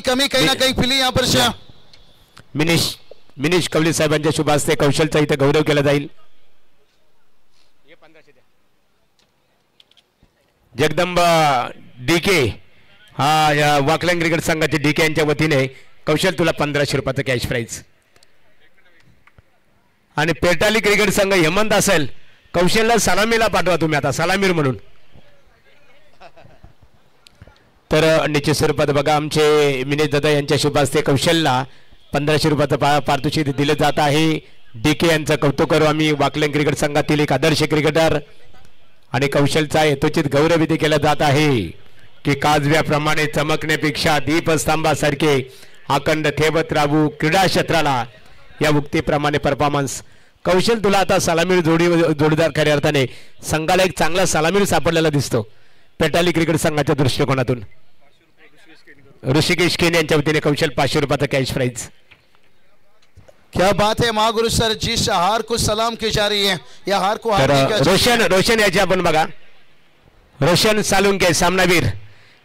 कमी कहीं ना कहीं फिली यहाँ पर से मिनिश कवली साहेबांच्या शुभ हस्ते कौशलचा इथे गौरव केला जाईल. जगदंबा डीके हा या वाकलंग क्रिकेट संघाचे डीके यांच्या वतीने कौशल तुला 1500 रुपयाचं कॅश प्राइज. आणि पेटाली क्रिकेट संघ हेमंत असेल कौशलला सलामीला पाठवा तुम्ही आता सलामीर म्हणून. तर निश्चित स्वरूपात बघा आमचे मिनेश दादा यांच्या शुभ हस्ते कौशलला 1500 रुपयाचं पारितोषिक दिलं जात आहे. डीके यांचं कौतुक करू आम्ही. वाकलंग क्रिकेट संघातील एक आदर्श क्रिकेटर आणि कौशलचा यथोचित गौरवविधी केला जात आहे की काजव्याप्रमाणे चमकण्यापेक्षा दीपस्तंभासारखे अखंड ठेवत राहू क्रीडा क्षेत्राला या उक्तीप्रमाणे परफॉर्मन्स. कौशल तुला आता सलामीर जोडीदार खऱ्या अर्थाने संघाला एक चांगला सलामीर सापडलेला दिसतो पेटाली क्रिकेट संघाच्या दृष्टिकोनातून. ऋषिकेश केन यांच्या वतीने कौशल 500 रुपयाचा कॅश प्राइज. क्या बात है महागुरु सर, जिस हार को सलाम की जा रही है या हार को रोशन याचे आपण बघा रोशन सालुंके सामनावीर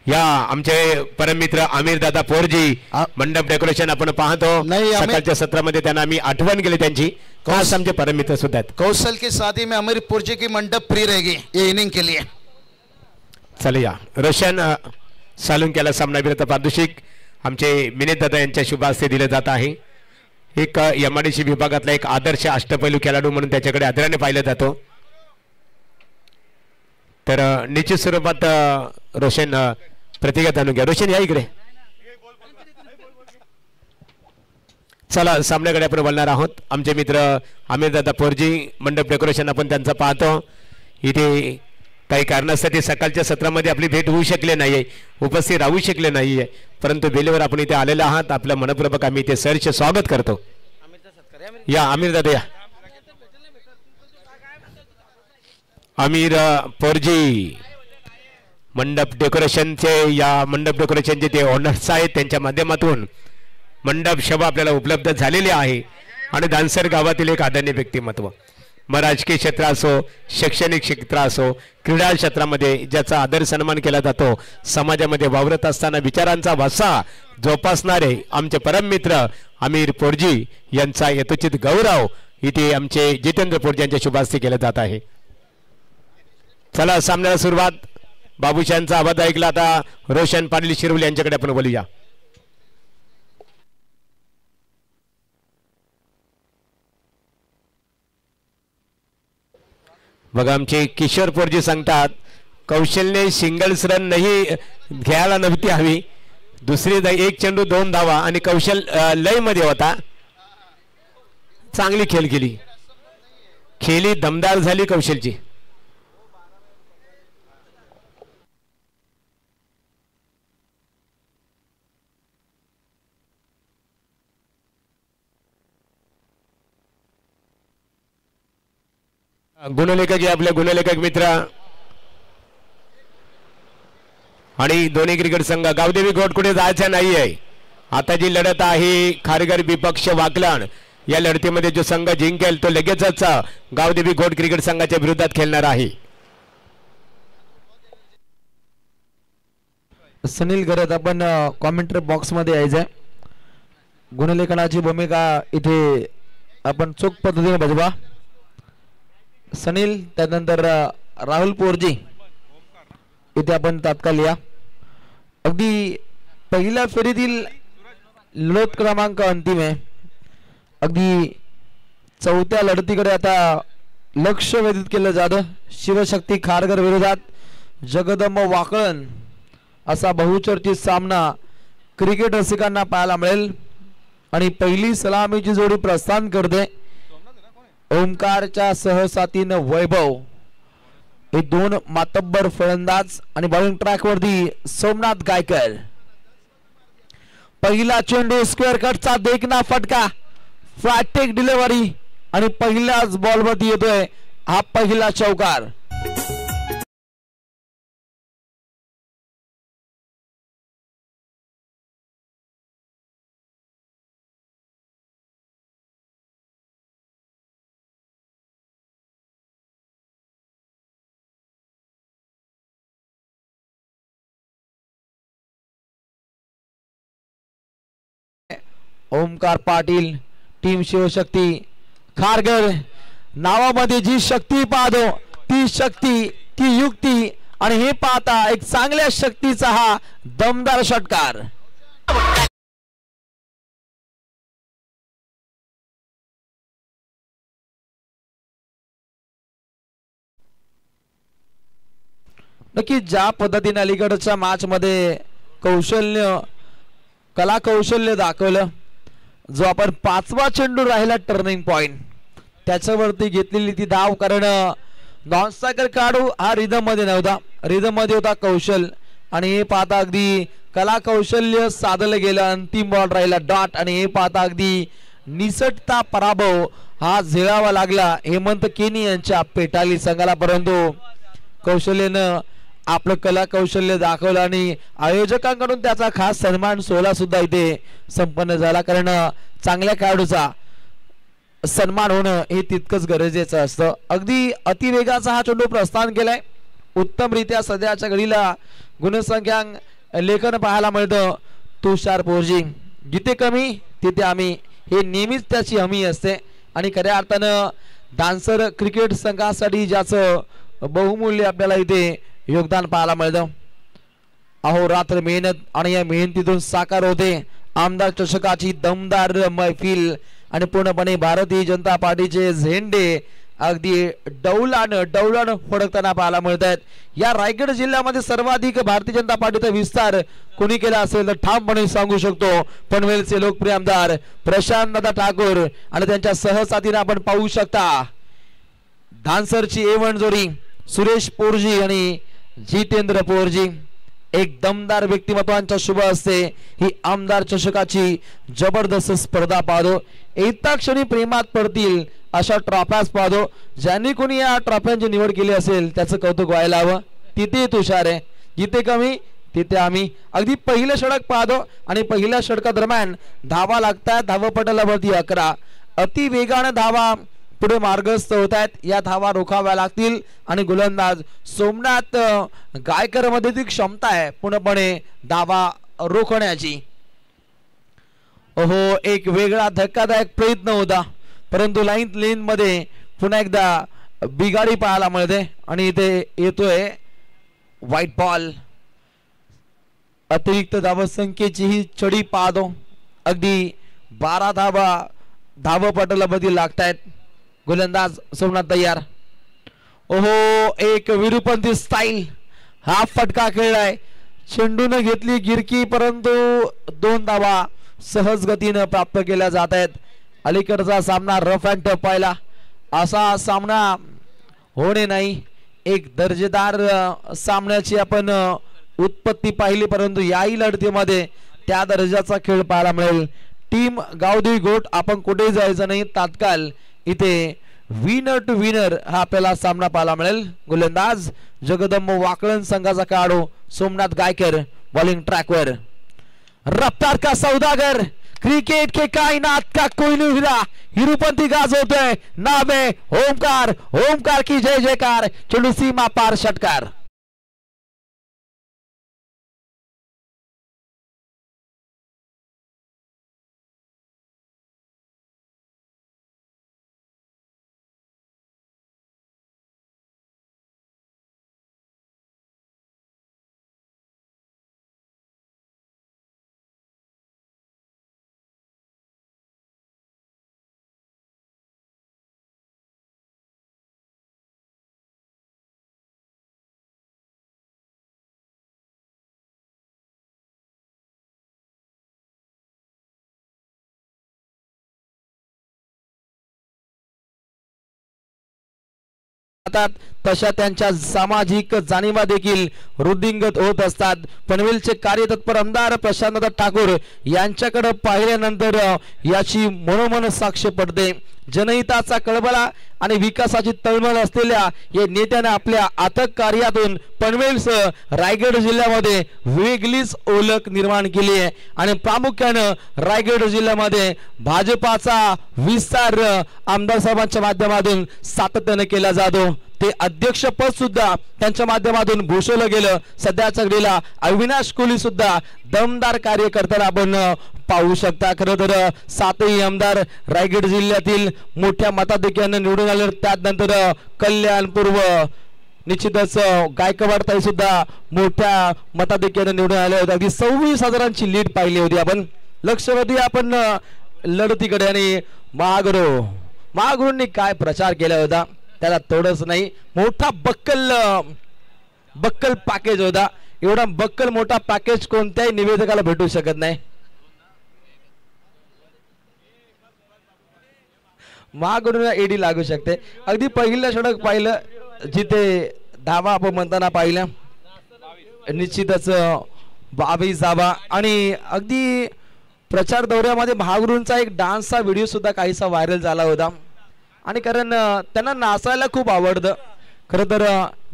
या आमचे परममित्र आमिर दादा पोरजी मंडप डेकोरेशन आपण पाहतो. सकाळच्या सत्रामध्ये त्यांना आम्ही आठवण केली त्यांची. खास आमचे परममित्र सुद्धा आहेत. कौशल की शादी में आमिर पोरजी की मंडप फ्री रहेगी ये इनिंग के लिए. चलिया रोशन सालुंकेला सामनावीरचा पारितोषिक आमचे मिनेश दादा यांच्या शुभ हस्ते दिले जात आहे. एक एमआयडीसी विभागातला एक आदर्श अष्टपैलू खेळाडू म्हणून त्याच्याकडे आदराने पाहिलं जातो. तर निश्चित स्वरूपात रोशन प्रतिज्ञा आणून घ्या. रोशन या इकडे. चला सामन्याकडे आपण बोलणार आहोत. आमचे मित्र आमिर दादा पोरजी मंडप डेकोरेशन आपण त्यांचं पाहतो. इथे काही कारणासाठी सकाळच्या सत्रामध्ये आपली भेट होऊ शकले नाहीये, उपस्थित राहू शकले नाहीये, परंतु बेलेवर आपण इथे आलेला आहात. आपलं मनपूर्वक आम्ही इथे सरचे स्वागत करतो. या आमिर दादा या. आमिर पोरजी मंडप डेकोरेशनचे या मंडप डेकोरेशनचे ते ओनर्स आहेत. त्यांच्या माध्यमातून मंडप शोभा आपल्याला उपलब्ध झालेली आहे. आणि दानसर गावातील एक आदरणीय व्यक्तिमत्व मग राजकीय क्षेत्र असो, शैक्षणिक क्षेत्र असो, क्रीडा क्षेत्रामध्ये ज्याचा आदर सन्मान केला जातो, समाजामध्ये वावरत असताना विचारांचा वसा जोपासणारे आमचे परम मित्र आमिर पोरजी यांचा यथोचित गौरव इथे आमचे जितेंद्र पोरजी यांच्या शुभ हस्ते केला जात आहे. चला सामन्याला सुरुवात. बाबूशांचा आवाज ऐकला. आता रोशन पाटील शिरवले यांच्याकडे आपण बोलूया. बघा आमचे किशोर पोरजी सांगतात कौशलने सिंगल्स रन नाही घ्यायला नव्हती हवी. दुसरी एक चेंडू 2 धावा आणि कौशल लय मध्ये होता. चांगली खेळ केली, खेळी दमदार झाली कौशलची. गुणलेखक आपले गुणलेखक मित्र आणि दोन्ही क्रिकेट संघ गावदेवी गोट कुठे जायचं नाहीये. आता जी लढत आहे खारघर विपक्ष वाकलन या लढतीमध्ये जो संघ जिंकेल तो लगेचच गावदेवी गोट क्रिकेट संघाच्या विरोधात खेळणार आहे. सुनील गरज आपण कॉमेंट्री बॉक्स मध्ये यायचंय. गुणलेखनाची भूमिका इथे आपण चोख पद्धतीने बजवा. सुनील त्यानंतर राहुल पोरजी इथे आपण तात्काळ या. अगदी पहिल्या फेरीतील लढत क्रमांक अंतिम आहे. अगदी चौथ्या लढतीकडे आता लक्ष वेधित केलं जातं. शिवशक्ती खारघर विरोधात जगदंब वाकळन असा बहुचर्चित सामना क्रिकेट रसिकांना पाहायला मिळेल. आणि पहिली सलामीची जोडी प्रस्थान करते ओमकारच्या सहसाथीनं वैभव. हे दोन मातब्बर फलंदाज आणि बॉलिंग ट्रॅक वरती सोमनाथ गायकर. पहिला चेंडू स्क्वेअर कटचा देखना फटका, फ्लॅटेक डिलिव्हरी आणि पहिल्याच बॉल वरती येतोय हा पहिला चौकार. ओमकार पाटील टीम शिवशक्ती खारघर नावामध्ये जी शक्ती पाहतो ती शक्ती ती युक्ती आणि हे पाहता एक चांगल्या शक्तीचा हा दमदार षटकार. नक्की ज्या पद्धतीने अलीकडच्या मॅच मध्ये कला कौशल्य दाखवलं, जो आपण 5वा चेंडू राहिला टर्निंग पॉइंट त्याच्यावरती घेतलेली ती धाव, कारण नॉन स्ट्रायकर काढू हा रिदम मध्ये नव्हता, रिदम मध्ये होता कौशल. आणि हे पाहता अगदी कला कौशल्य साधलं गेलं, अंतिम बॉल राहिला डॉट. आणि हे पाहता अगदी निसटता पराभव हा झेलावा लागला हेमंत केनी यांच्या पेटाली संघाला, परंतु कौशल्यानं आपलं कला कौशल्य दाखवलं आणि आयोजकांकडून त्याचा खास सन्मान सोहळा सुद्धा इथे संपन्न झाला, कारण चांगल्या खेळाडूचा सन्मान होणं हे तितकंच गरजेचं असतं. अगदी अतिवेगाचा हा चेंडू प्रस्थान केलाय, उत्तमरित्या सध्याच्या घडीला गुणसंख्या लेखन पाहायला मिळतं. तुषार पोरजी जिथे कमी तिथे आम्ही, हे नेहमीच त्याची हमी असते. आणि खऱ्या अर्थानं डान्सर क्रिकेट संघासाठी ज्याचं बहुमूल्य आपल्याला इथे योगदान पाहायला मिळतं. अहोरात्र मेहनत आणि या मेहनतीतून साकार होते आमदार चषकाची दमदार मैफिल. आणि पूर्णपणे भारतीय जनता पार्टीचे झेंडे अगदी डौलानं फडकताना पाहायला मिळत आहेत. या रायगड जिल्ह्यामध्ये सर्वाधिक भारतीय जनता पार्टीचा विस्तार कोणी केला असेल तर ठामपणे सांगू शकतो पनवेलचे लोकप्रिय आमदार प्रशांत दादा ठाकूर आणि त्यांच्या सहसाथीने आपण पाहू शकता डान्सरची A1 जोडी सुरेश पोरजी आणि जितेंद्र पोरजी. एक दमदार व्यक्तिमत्वांच्या शुभ असते ही आमदार चषकाची जबरदस्त स्पर्धा पाहतो. एका क्षणी प्रेमात पडतील अशा ट्रॉफ्याच पाहतो. ज्यांनी कोणी या ट्रॉफ्यांची निवड केली असेल त्याचं कौतुक व्हायला हवं. तिथे तुषार आहे, जिथे कमी तिथे आम्ही. अगदी पहिलं षटक पाहतो आणि पहिल्या षटकादरम्यान धावा लागतात. धावपटलावरती 11 अति वेगाने धावा पुढे मार्गस्थ होत आहेत. या धावा रोखाव्या लागतील आणि गोलंदाज सोमनाथ गायकर मध्ये ती क्षमता आहे पूर्णपणे धावा रोखण्याची. ओहो, एक वेगळा धक्कादायक प्रयत्न होता, परंतु लेन मध्ये पुन्हा एकदा बिगाडी पाहायला मिळते आणि इथे येतोय व्हाईट बॉल. अतिरिक्त धावसंख्येची ही चढी पाहतो. अगदी 12 धावा धावपटलामध्ये लागतायत. गोलंदाज सोमनाथ तयार. ओहो, एक विरुपंथी स्टाईल हा फटका खेळलाय. चेंडूने घेतली गिरकी, परंतु 2 धावा सहज गतीने प्राप्त केल्या जात आहेत. अलीकडचा सामना रफ अँड टफ पाहिला, असा सामना होणे नाही. एक दर्जेदार सामन्याची आपण उत्पत्ती पाहिली, परंतु याही लढतीमध्ये त्या दर्जाचा खेळ पाहायला मिळेल. टीम गावदेवी गोट आपण कुठेही जायचं नाही, तात्काळ इथे विनर टू विनर हा आपल्याला सामना पाहायला मिळेल. गोलंदाज जगदंब वाकळण संघाचा खेळाडू सोमनाथ गायकर बॉलिंग ट्रॅकवर. रफ्तार का सौदागर, क्रिकेट के कायनात का कोहिनूर हीरा, हिरुपंथी गाजवतोय. नाम है ओमकार, ओमकार की जय जयकार. चेंडू सीमा पार षटकार. तशा त्यांच्या सामाजिक जाणीवा देखील वृद्धिंगत होत असतात. पनवेलचे कार्यतत्पर आमदार प्रशांत ठाकूर यांच्याकडे पाहिल्यानंतर याची मनोमन साक्ष पडते. जनहिताचा कळबला आणि विकासाची तळमळ असलेल्या या नेत्याने आपल्या अथक कार्यातून पनवेलसह रायगड जिल्ह्यामध्ये वेगळीच ओळख निर्माण केली आहे आणि प्रामुख्याने रायगड जिल्ह्यामध्ये भाजपाचा विस्तार आमदार साहेबांच्या माध्यमातून सातत्याने केला जातो. ते अध्यक्षपद सुद्धा त्यांच्या माध्यमातून भूषवलं गेलं. सध्याच्या घडीला अविनाश कोहली सुद्धा दमदार कार्य करताना आपण पाहू शकता. खरं तर 7ही आमदार रायगड जिल्ह्यातील मोठ्या मताधिक्यानं निवडून आले. त्यानंतर कल्याण पूर्व निश्चितच गायकवाड ताई सुद्धा मोठ्या मताधिक्यानं निवडून आले होते. अगदी 26,000ची लीड पाहिली होती आपण. लक्षवेधी आपण लढतीकडे आणि महागुरूंनी काय प्रचार केला होता त्याला तोडच नाही. मोठा बक्कल पॅकेज होता. एवढा बक्कल मोठा पॅकेज कोणत्याही निवेदकाला भेटू शकत नाही. महागुरूंना एडी लागू शकते. अगदी पहिलं षटक पाहिलं जिथे धावा आपण म्हणताना पाहिलं निश्चितच 22 धावा. आणि अगदी प्रचार दौऱ्यामध्ये महागुरूंचा एक डान्सचा व्हिडिओ सुद्धा काहीसा व्हायरल झाला होता. आणि कारण त्यांना नाचायला खूप आवडतं. खरं तर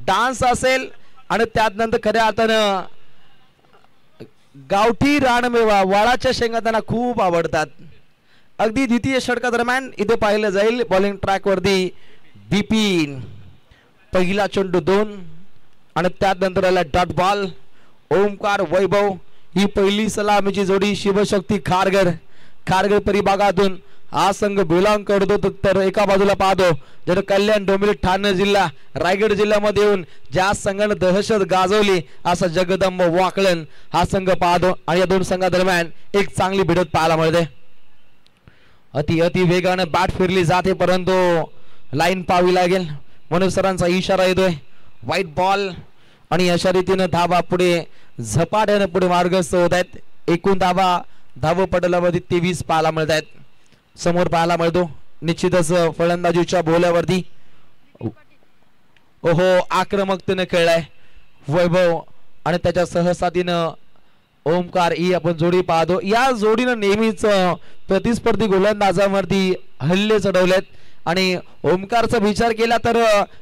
डान्स असेल आणि त्यानंतर खऱ्या अर्थानं गावठी रानमेवा वाळाच्या शेंगा त्यांना खूप आवडतात. अगदी द्वितीय षटकादरम्यान इथे पाहिलं जाईल बॉलिंग ट्रॅकवरती बिपिन. पहिला चेंडू 2 आणि त्यानंतर आला डॉट बॉल. ओमकार वैभव ही पहिली सलामीची जोडी. शिवशक्ती खारघर परिभागातून हा संघ बिलॉंग करतो. तर एका बाजूला पाहतो जर कल्याण डोंबिवली ठाणे जिल्हा रायगड जिल्ह्यामध्ये येऊन ज्या संघाने दहशत गाजवली असा जगदंब वाकलन हा संघ पाहतो. आणि या दोन संघादरम्यान एक चांगली भिडत पाहायला मिळते. अति वेगाने बॅट फिरली जाते परंतु लाईन पाहावी लागेल म्हणून सरांचा इशारा येतोय. व्हाईट बॉल आणि अशा रीतीने धावा पुढे झपाट्याने पुढे मार्गस्थ होत आहेत. एकूण धावपटलावरती 23 पाहायला मिळत आहेत. समोर पाहायला मिळतो निश्चितच फलंदाजीच्या बोल्यावरती आक्रमकतेने खेळलाय वैभव आणि त्याच्या सहसाथीनं ओमकार ही आपण जोडी पाहतो. या जोडीनं नेहमीच प्रतिस्पर्धी गोलंदाजांवरती हल्ले चढवलेत. आणि ओमकारचा विचार केला तर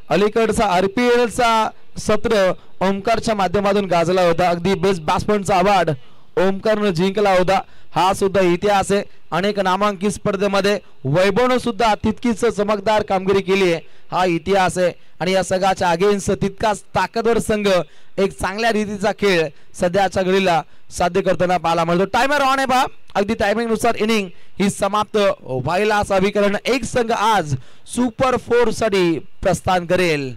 अलीकडचा RPLचा सत्र ओमकारच्या माध्यमातून गाजला होता. अगदी बेस्ट बॅट्समनचा अवॉर्ड ओमकारनं जिंकला होता. हा सुद्धा इतिहास आहे. अनेक नामांकित स्पर्धेमध्ये वैभवनं सुद्धा तितकीच चमकदार कामगिरी केली आहे. हा इतिहास आहे. आणि या संघाच्या अगेन्स्ट तितकाच ताकदवर संघ एक चांगल्या रीतीचा खेळ सध्याच्या घडीला साध्य करताना पाहायला मिळतो. टायमर ऑन आहे पहा. अगदी टायमिंग नुसार इनिंग ही समाप्त व्हायला असावी कारण एक संघ आज सुपर 4 साठी प्रस्थान करेल.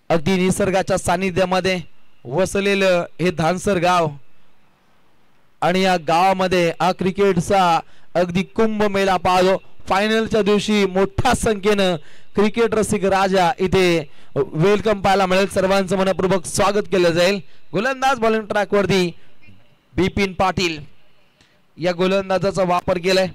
अगदी निसर्गाच्या सानिध्यामध्ये वसलेलं हे धानसर गाव आणि या गावामध्ये हा क्रिकेटचा अगदी कुंभमेळा पाहतो. फायनलच्या दिवशी मोठ्या संख्येनं क्रिकेट रसिक राजा इथे वेलकम पाहायला मिळेल. सर्वांचं मनपूर्वक स्वागत केलं जाईल. गोलंदाज बॉलिंग ट्रॅकवरती बिपिन पाटील या गोलंदाजाचा वापर केलाय.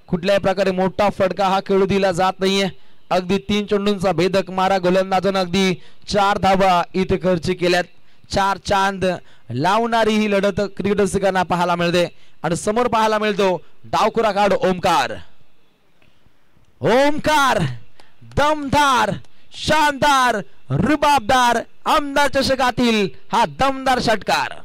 कुठल्याही प्रकारे मोठा फटका हा खेळू दिला जात नाहीये. अगदी 3 चेंडूंचा भेदक मारा गोलंदाजानं अगदी 4 धावा इथे खर्च केल्यात. 4 चांद लावणारी ही लढत क्रिकेट रसिकांना पाहायला मिळते. आणि समोर पाहायला मिळतो डावखुरा काढ ओमकार दमदार शानदार रुबाबदार आमदार चषकातील हा दमदार षटकार.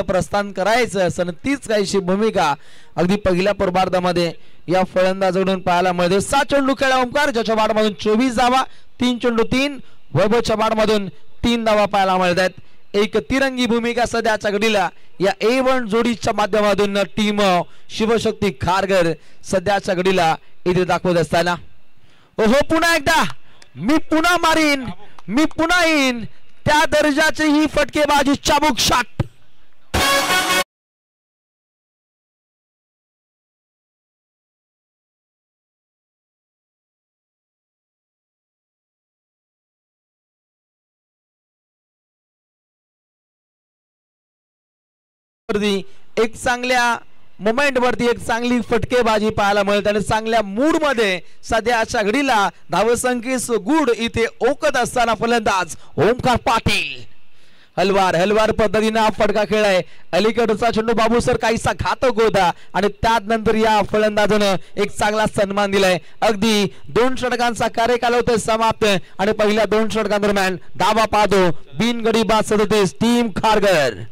प्रस्थान करायचं असं तीच काहीशी भूमिका अगदी पहिल्या प्रभार्धामध्ये या फलंदाजाकडून पाहायला मिळते. 7 चेंडू खेळला ओमकार ज्याच्या बाटमधून 24 धावा. 3 चेंडू 3 वैभवच्या बाटमधून 3 धावा पाहायला मिळतात. एक तिरंगी भूमिका सध्याच्या घडीला या A1 जोडीच्या माध्यमातून टीम शिवशक्ती खारघर सध्याच्या घडीला इथे दाखवत असताना पुन्हा एकदा मी पुन्हा मारीन मी पुन्हा येईन त्या दर्जाची ही फटकेबाजी चाबूक शॉट. एक चांगल्या मोमेंट वरती एक चांगली फटकेबाजी पाहायला मिळते आणि चांगल्या मूड मध्ये सध्याच्या घडीला धावसंख्येस गुड इथे ओकत असताना फलंदाज ओमकार पाटील हलवार पद्धतीने हा फटका खेळाय. अलीकडचा चेंडू बाबू सर काहीसा घातक होता आणि त्यानंतर या फलंदाजानं एक चांगला सन्मान दिलाय. अगदी 2 षटकांचा कार्यकाल होतोय समाप्त आणि पहिल्या 2 षटकांदरम्यान धावा पाहतो बिनगडी बाद 37 टीम खारघर.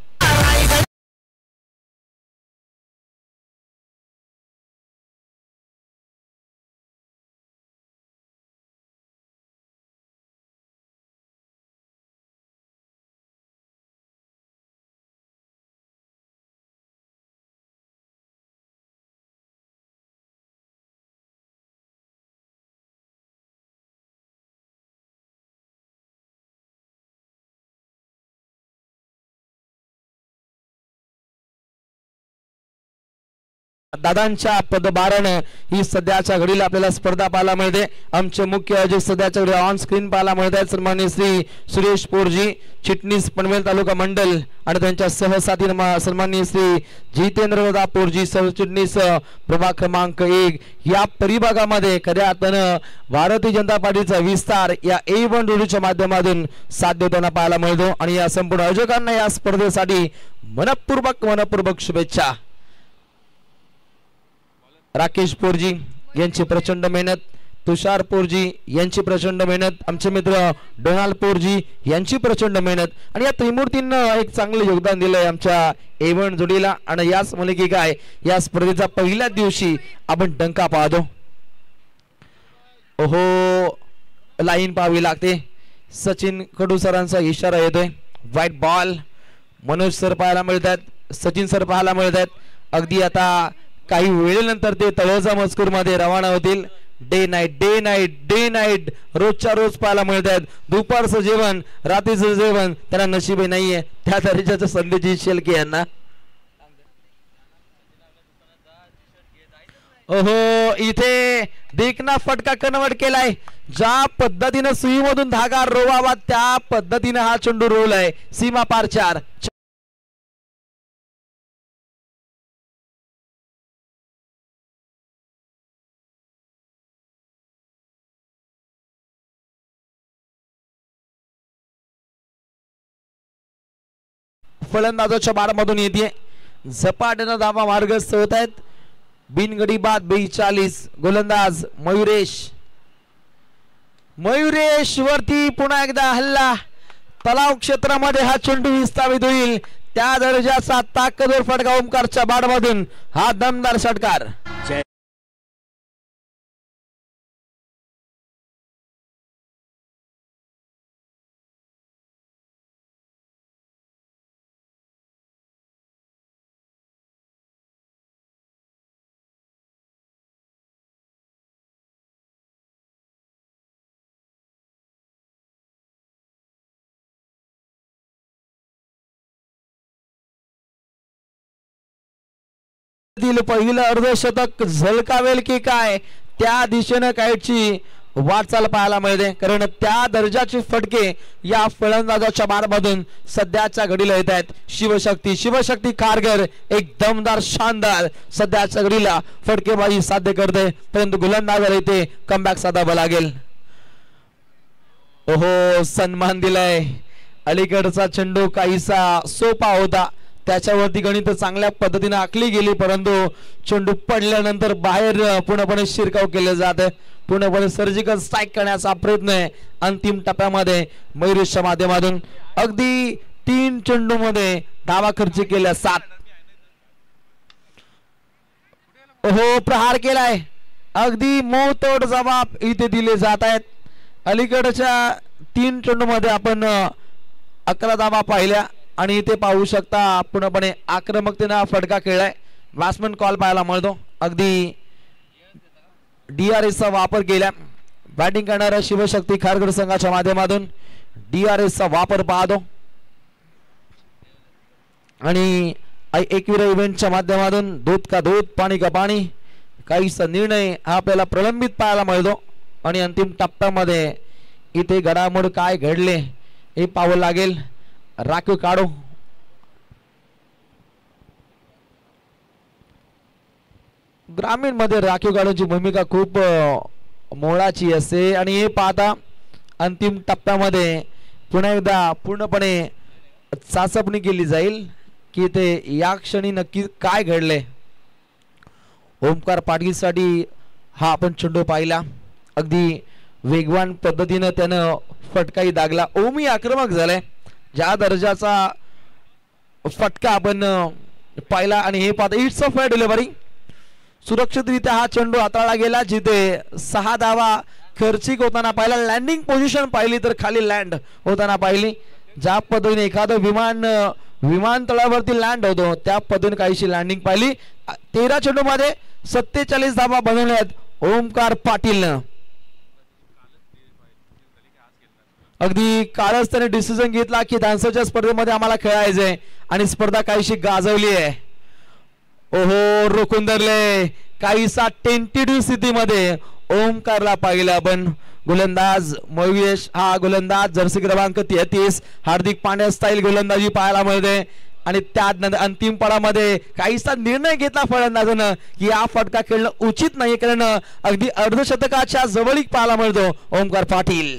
दादांच्या पदभारानं ही सध्याच्या घडीला आपल्याला स्पर्धा पाहायला मिळते. आमचे मुख्य आयोजक सध्याच्या घडी ऑन स्क्रीन पाहायला मिळत आहेत सन्माननीय श्री सुरेश पोरजी, चिटणीस पनवेल तालुका मंडल आणि त्यांच्या सहसाथी सन्माननीय श्री जितेंद्र पोरजी, सरचिटणीस प्रभाग क्रमांक 1. या परिभागामध्ये खऱ्या अर्थानं भारतीय जनता पार्टीचा विस्तार या A1 जोडीच्या माध्यमातून साध्य होताना पाहायला मिळतो आणि या संपूर्ण आयोजकांना या स्पर्धेसाठी मनपूर्वक शुभेच्छा. राकेश पोरजी यांची प्रचंड मेहनत, तुषार पोरजी यांची प्रचंड मेहनत, आमचे मित्र डोनाल्ड पोरजी यांची प्रचंड मेहनत आणि या त्रिमूर्तींना एक चांगले योगदान दिलंय आमच्या A1 जोडीला. आणि याच मुले काय या स्पर्धेचा पहिल्या दिवशी आपण डंका पाहतो. ओहो, लाईन पाहावी लागते. सचिन कडू सरांचा इशारा येतोय. व्हाईट बॉल मनोज सर पाहायला मिळतात, सचिन सर पाहायला मिळतात. अगदी आता काही वेळेनंतर ते तळोजा मजकूर मध्ये रवाना होतील. डे नाईट रोजच्या रोज पाहायला मिळतात. दुपारचं जेवण, रात्रीचं जेवण त्यांना नशीबी नाहीये. त्या दर्जाचं संदेश शेलके यांना. ओहो, इथे देखना फटका कन्वर्ट केलाय. ज्या पद्धतीनं सुईमधून धागा रोवावा त्या पद्धतीनं हा चेंडू रोवलाय. सीमा पार 4. फलंदाजाच्या बारमधून येते. झपाट्यानं धावा मार्गस्थ होत आहेत. बिनगडी बाद 42. गोलंदाज मयुरेश वरती पुन्हा एकदा हल्ला. तलाव क्षेत्रामध्ये हा चेंडू विस्थापित होईल. त्या दर्जाचा ताकदवर फटका ओमकारच्या बारमधून. हा दमदार षटकार. पहिलं अर्धशतक झलकावेल की काय त्या दिशेनं कायची वाटचाल पाहायला मिळते. कारण त्या दर्जाचे फटके या फलंदाजाच्या बारमधून सध्याच्या घडीला येत आहेत. शिवशक्ती खारघर एक दमदार शानदार सध्याच्या घडीला फटकेबाजी साध्य करते, परंतु गोलंदाजाला इथे कमबॅक साधावा लागेल. ओहो, सन्मान दिलाय. अलीकडचा चेंडू काहीसा सोपा होता, त्याच्यावरती गणित चांगल्या पद्धतीने आखली गेली, परंतु चेंडू पडल्यानंतर बाहेर पूर्णपणे शिरकाव केले जाते. पूर्णपणे सर्जिकल स्ट्राईक करण्याचा प्रयत्न आहे अंतिम टप्प्यामध्ये मयुरेशच्या माध्यमातून. अगदी 3 चेंडू मध्ये धावा खर्च केल्या 7. ओहो, प्रहार केलाय. अगदी मोतोड जबाब इथे दिले जात आहेत. अलीकडच्या 3 चेंडू मध्ये आपण 11 धावा पाहिल्या आणि इथे पाहू शकता पूर्णपणे आक्रमकतेने फटका खेळलाय. बॅट्समन कॉल पाहायला मिळतो. अगदी DRS चा वापर केला. बॅटिंग करणाऱ्या शिवशक्ती खारघर संघाच्या माध्यमातून DRS चा वापर पाहतो आणि एकविरा इव्हेंटच्या माध्यमातून दूध का दूध पाणी का पाणी काहीसा निर्णय हा आपल्याला प्रलंबित पाहायला मिळतो. आणि अंतिम टप्प्यामध्ये इथे घडामोड काय घडले हे पाहावं लागेल. राखीव काढो. ग्रामीण मध्ये राखीव काढूची भूमिका खूप मोलाची असते आणि हे पाहता अंतिम टप्प्यामध्ये पुन्हा एकदा पूर्णपणे चाचपणी केली जाईल की ते या क्षणी नक्की काय घडले. ओमकार पाटीलसाठी हा आपण चेंडू पाहिला. अगदी वेगवान पद्धतीनं त्यानं फटकाही दागला. ओमी आक्रमक झालाय. ज्या दर्जाचा फटका आपण पाहिला आणि हे पाहता इट्स अ फेअर डिलिव्हरी. सुरक्षितरित्या हा चेंडू हाताळला गेला जिथे 6 धावा खर्चिक होताना पाहिला. लँडिंग पोझिशन पाहिली तर खाली लँड होताना पाहिली. ज्या पद्धतीने एखादं विमानतळावरती लँड होतो त्या पद्धतीने काहीशी लँडिंग पाहिली. 13 चेंडूमध्ये 47 धावा बनवल्यात ओमकार पाटीलनं. अगदी कालच त्याने डिसिजन घेतला की डान्सरच्या स्पर्धेमध्ये आम्हाला खेळायचंय आणि स्पर्धा काहीशी गाजवली आहे. ओहो रोखून धरले. काहीसा टेंटेटिव्ह स्थितीमध्ये ओमकारला पाहिलं आपण. गोलंदाज महेश हा गोलंदाज जर्सी क्रमांक 33 हार्दिक पांड्या स्टाईल गोलंदाजी पाहायला मिळते. आणि त्यानंतर अंतिम पडामध्ये काहीसा निर्णय घेतला फलंदाजानं की हा फटका खेळणं उचित नाही कारण अगदी अर्धशतकाच्या जवळीक पाहायला मिळतो ओमकार पाटील.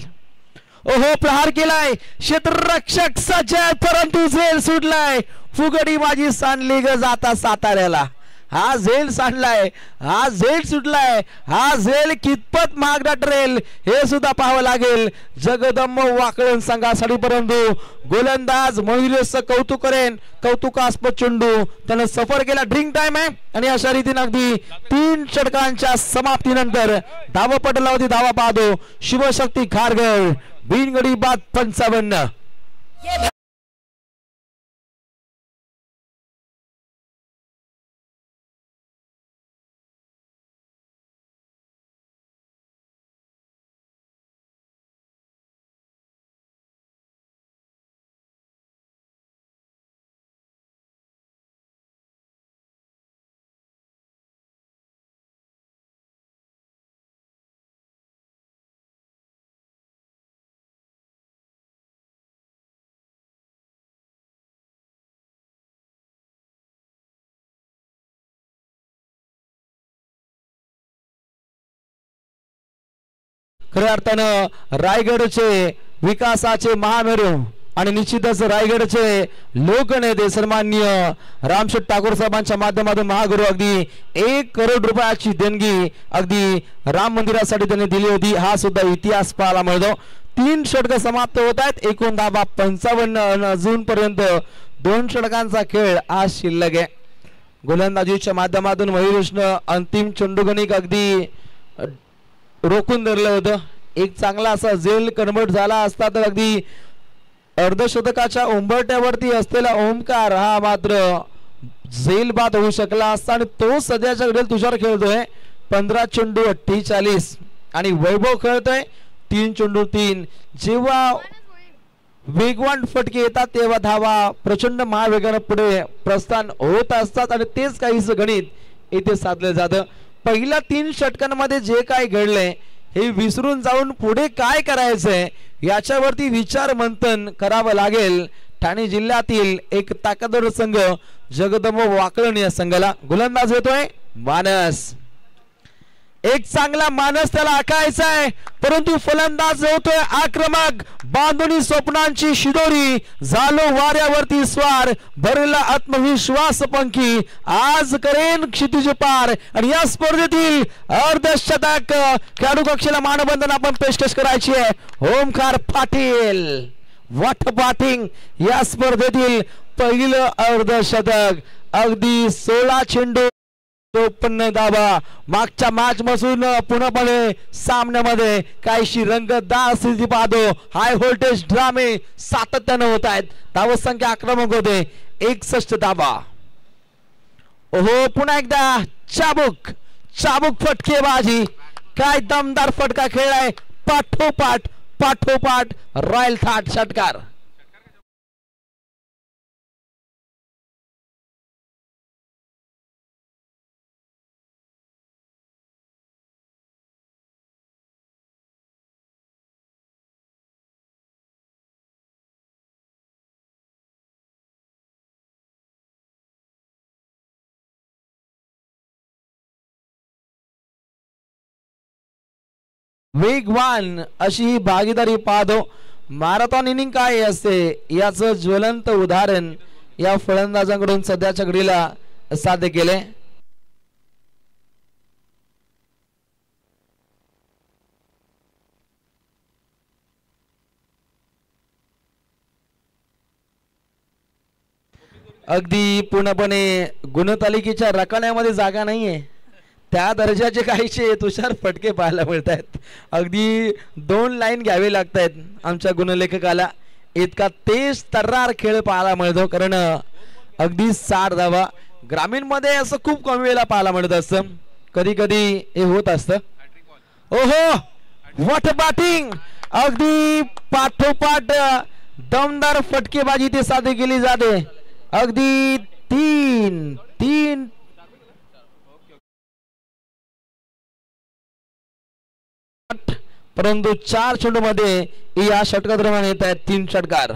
ओहो प्रहार केलाय. क्षेत्ररक्षक सज्ज परंतु झेल सुटलाय. फुगडी माझी सांडली ग जाता साताऱ्याला. हा झेल सांडलाय. हा झेल सुटलाय. हा झेल कितपत महागडा ठरेल हे सुद्धा पाहावं लागेल जगदंब वाकळण संघासाठी. परंतु गोलंदाज मयुरेशचं कौतुक करेन. कौतुकास्पद चेंडू त्यानं सफर केला. ड्रिंक टाइम आहे आणि अशा रीतीने अगदी 3 षटकांच्या समाप्तीनंतर धावपटलावरती धावा पाहतो शिवशक्ती खारघर. बिनगडी बाद 55. खऱ्या अर्थानं रायगडचे विकासाचे महामेरू आणि निश्चितच रायगडचे लोकनेते सन्माननीय रामशेठ ठाकूर साहेबांच्या माध्यमातून महागुरु अगदी 1 करोड रुपयाची देणगी अगदी राम मंदिरासाठी त्यांनी दिली होती. हा सुद्धा इतिहास पाहायला मिळतो. 3 षटक समाप्त होत आहेत. एकूण धावा 55. अजूनपर्यंत 2 षटकांचा खेळ आज शिल्लक आहे. गोलंदाजीच्या माध्यमातून मयुरेशनं अंतिम चेंडूगणिक अगदी रोखून धरलं होतं. एक चांगला असा झेल कन्वर्ट झाला असता तर अगदी अर्धशतकाच्या उंबरट्यावरती असलेला ओमकार हा मात्र झेल बाद होऊ शकला असता आणि तो सध्याच्या घडीला तुषार खेळतोय 15 चेंडू 48 आणि वैभव खेळतोय 3 चेंडू 3. जेव्हा वेगवान फटके येतात तेव्हा धावा प्रचंड महावेगाने पुढे प्रस्थान होत असतात आणि तेच काहीच गणित इथे साधलं जातं. पहिल्या 3 षटकांमध्ये जे काय घडलंय हे विसरून जाऊन पुढे काय करायचंय याच्यावरती विचार मंथन करावं लागेल. ठाणे जिल्ह्यातील एक ताकदवर संघ जगदंब वाकळण या संघाला. गोलंदाज येतोय मानस. एक चांगला मानस त्याला आखायचा आहे परंतु फलंदाज होतोय आक्रमक. बांधणी स्वप्नांची शिदोरी झालो वाऱ्यावरती स्वार. भरला आत्मविश्वास पंखी आज करेन क्षितिज पार. आणि या स्पर्धेतील अर्धशतक खेळाडू कक्षेला मानवंदन आपण पेशकश करायची आहे ओमकार पाटील. व्हॉट बॅटिंग या स्पर्धेतील पहिलं अर्धशतक. अगदी 16 चेंडू 53 धावा. मागच्या मॅच पासून पूर्णपणे सामन्यामध्ये काहीशी रंगतदार स्थिती पाहतो. हाय व्होल्टेज ड्रामे सातत्याने होत आहेत. धावसंख्या आक्रमक होते 61 धावा. ओहो पुन्हा एकदा चाबूक फटकेबाजी. काय दमदार फटका खेळलाय. पाठोपाठ रॉयल थाट षटकार. वेगवान अशी भागीदारी पाहतो मॅरेथॉन इनिंग काय असते याचं ज्वलंत उदाहरण या फलंदाजांकडून सध्याच्या घडीला साध्य केले. अगदी पूर्णपणे गुणतालिकेच्या रकान्यामध्ये जागा नाहीये त्या दर्जाचे काहीसे तुषार फटके पाहायला मिळत आहेत. अगदी 2 लाईन घ्यावे लागत आहेत आमच्या गुणलेखकाला, इतका तेज तर्रार खेळ पाहायला मिळतो. कारण अगदी 60 धावा ग्रामीण मध्ये असं खूप कमी वेळेला पाहायला मिळत असतं, कधी कधी हे होत असतं. ओहो व्हॉट बॅटिंग, अगदी पाठोपाठ दमदार फटकेबाजी ते साध्य केली जाते. अगदी 3 परंतु 4 चेंडू मध्ये या षटकादरम्यान येत आहेत 3 षटकार.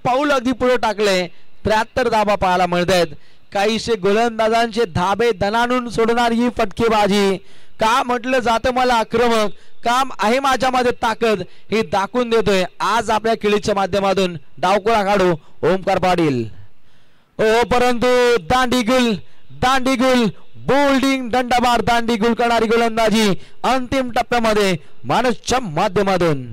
पाऊल अगदी पुढे टाकले, 73 धाबा पाहायला मिळत आहेत. काहीशे गोलंदाजांचे धाबे दणाणून सोडणार ही फटकेबाजी. का म्हटलं जातं मला आक्रमक, काम आहे माझ्यामध्ये ताकद, हे दाखवून देतोय आज आपल्या खेळीच्या माध्यमातून डावकुळा काढू ओमकार पाटील. परंतु दांडीगुल बोल्डिंग दंडमार दांडीगुल करणारी गोलंदाजी अंतिम टप्प्यामध्ये मानसच्या माध्यमातून.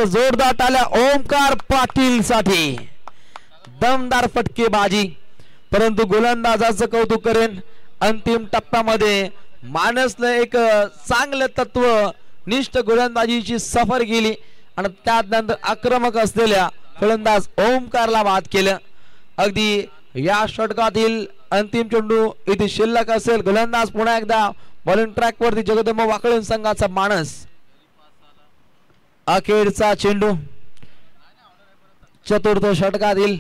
जोरदार टाळ्या ओमकार पाटील साठी. दमदार फटकेबाजी, परंतु गोलंदाजाचं कौतुक करेन अंतिम टप्प्यामध्ये मानसने एक चांगलं तत्व निष्ठ गोलंदाजीची सफर केली आणि त्यानंतर आक्रमक असलेल्या फलंदाज ओमकारला बाद केलं. अगदी या षटकातील अंतिम चेंडू इथे शिल्लक असेल. गोलंदाज पुन्हा एकदा बॉलिंग ट्रॅक वरती जगदंब वाकळून संघाचा मानस. अखेरचा चेंडू चतुर्थ षटकातील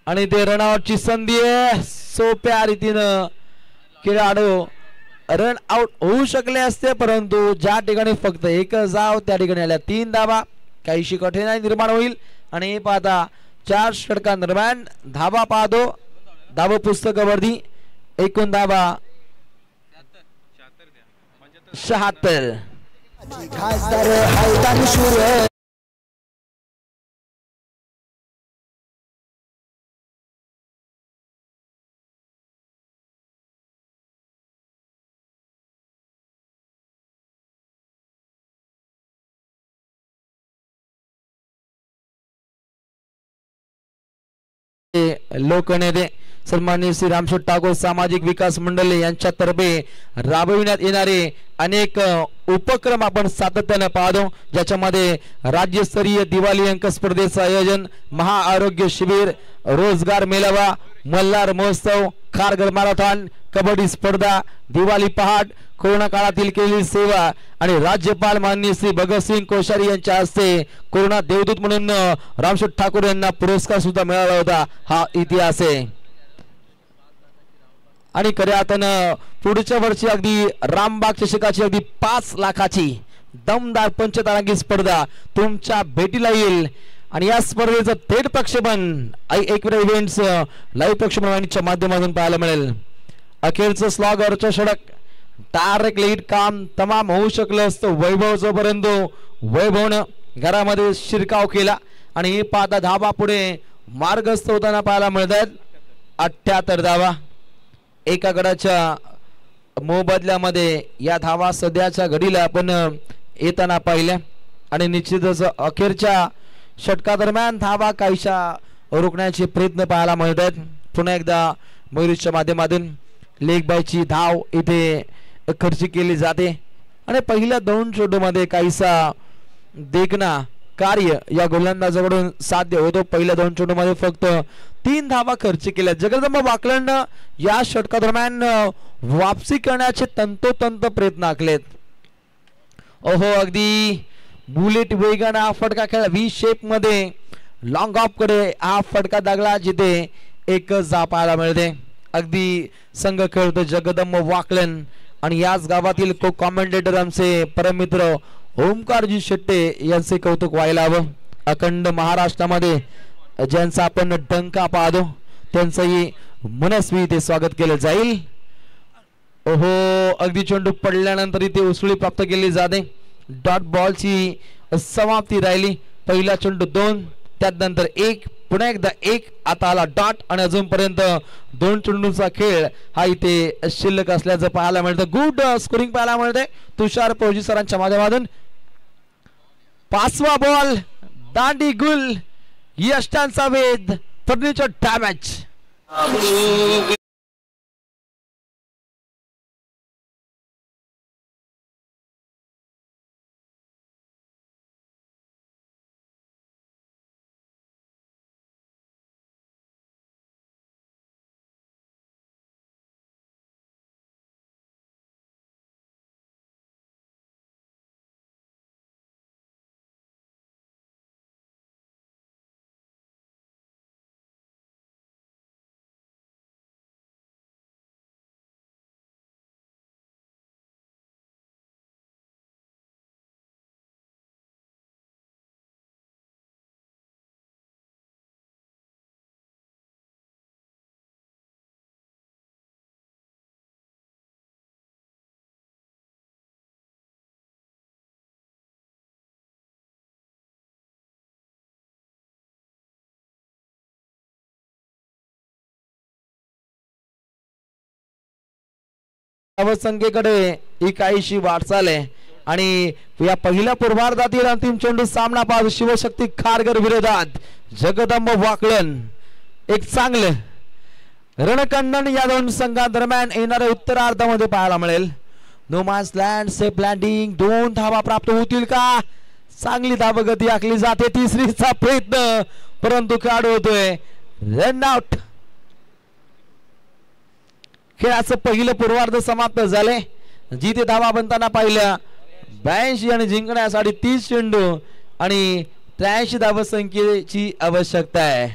आणि ते रनआउटची संधी आहे. सोप्या रीतीनं खेळाडू रन आउट होऊ शकले असते, परंतु ज्या ठिकाणी फक्त एक जाव त्या ठिकाणी आल्या 3 धाबा. काहीशी कठीणाई निर्माण होईल आणि पाहता 4 षटकांदरम्यान धाबा पाहतो. धाबा पुस्तकावरती एकूण धाबा 76. खासदार हैदानी शूर लोकनेते सन्माननीय श्री रामशेठ टागोर सामाजिक विकास मंडळ यांच्यातर्फे राबविण्यात येणारे अनेक उपक्रम आपण सातत्याने पाहतो, ज्याच्यामध्ये राज्यस्तरीय दिवाळी अंक स्पर्धेचं आयोजन, महाआरोग्य शिबिर, रोजगार मेळावा, मल्हार महोत्सव, खारघर मॅरेथॉन, कबड्डी स्पर्धा, दिवाळी पहाट, कोरोना काळातील केलेली सेवा आणि राज्यपाल माननीय श्री भगतसिंग कोश्यारी यांच्या हस्ते कोरोना देवदूत म्हणून रामशेठ ठाकूर यांना पुरस्कार सुद्धा मिळाला होता. हा इतिहास आहे. आणि खऱ्या अर्थानं पुढच्या वर्षी अगदी रामबाग चषकाची अगदी 5 लाखाची दमदार पंचतारांगी स्पर्धा तुमच्या भेटीला येईल आणि या स्पर्धेचं थेट प्रक्षेपण एकविरा इव्हेंट्स लाईव्ह प्रक्षेपण वाहिनीच्या माध्यमातून पाहायला मिळेल. अखेरचं स्लॉगरचं षटक डायरेक्ट लीड काम तमाम होऊ शकलं असतं वैभवचं, परंतु वैभवनं घरामध्ये शिरकाव केला आणि ही पाहता धावा पुढे मार्गस्थ होताना पाहायला मिळतात. 78 धावा एका गडाच्या मोबदल्यामध्ये या धावा सध्याच्या घडीला आपण येताना पाहिल्या आणि निश्चितच अखेरच्या षटकादरम्यान धावा काहीशा रोखण्याचे प्रयत्न पाहायला मिळतात. पुन्हा एकदा मयुरेशच्या माध्यमातून लेग बायची धाव इथे खर्च केली जाते आणि पहिल्या 2 चेंडूमध्ये काहीसा देखना कार्य या गोलंदाजाकडून साध्य होतो. पहिल्या 2 चेंडूमध्ये फक्त 3 धावा खर्च केल्या. जगदंब वाकलंड या षटकादरम्यान वापसी करण्याचे तंतोतंत प्रयत्न आखलेत. ओहो, अगदी बुलेट वेगाने हा फटका खेळला. व्ही शेप मध्ये लॉंग ऑफ कडे हा फटका दागला, जिथे एकच धाव पाहायला मिळते. अगदी संघ खेळतो जगदंब वाकलन आणि याच गावातील को कॉमेंटेटर आमचे परममित्र ओमकारजी शेट्टे यांचे कौतुक व्हायला हवं. अखंड महाराष्ट्रामध्ये ज्यांचा आपण डंका पाहतो त्यांचंही मनस्वी इथे स्वागत केलं जाईल. ओहो, अगदी चेंडू पडल्यानंतर इथे उसळी प्राप्त केली जाते. डॉट बॉलची समाप्ती राहिली. पहिला चेंडू 2, त्यानंतर 1, पुन्हा एकदा 1, आता आला डॉट आणि अजूनपर्यंत 2 चेंडूंचा खेळ हा इथे शिल्लक असल्याचं पाहायला मिळतं. गुड स्कोरिंग पाहायला मिळते तुषार पोजी सरांच्या माध्यमातून. 5वा बॉल दांडी गुल, यष्टांचा वेध, फर्निचर डॅमेज. संख्येकडे ही काहीशी वाटचाल आहे आणि या पहिल्या पूर्वार्धातील अंतिम चेंडू सामना पाहत शिवशक्ती खारघर विरोधात जगदंब वाकलन. एक चांगलं रणकंडन या 2 संघांदरम्यान येणाऱ्या उत्तरार्धामध्ये पाहायला मिळेल. No man's land, safe landing. 2 धावा प्राप्त होतील का? चांगली धावगती आखली जाते. तिसरीचा प्रयत्न, परंतु खेळाडू होतोय रन आउट. खेळाचं पहिलं पूर्वार्ध समाप्त झाले, जिथे धावा बनताना पाहिल्या 82 आणि जिंकण्यासाठी 30 चेंडू आणि 83 धावा संख्येची आवश्यकता आहे.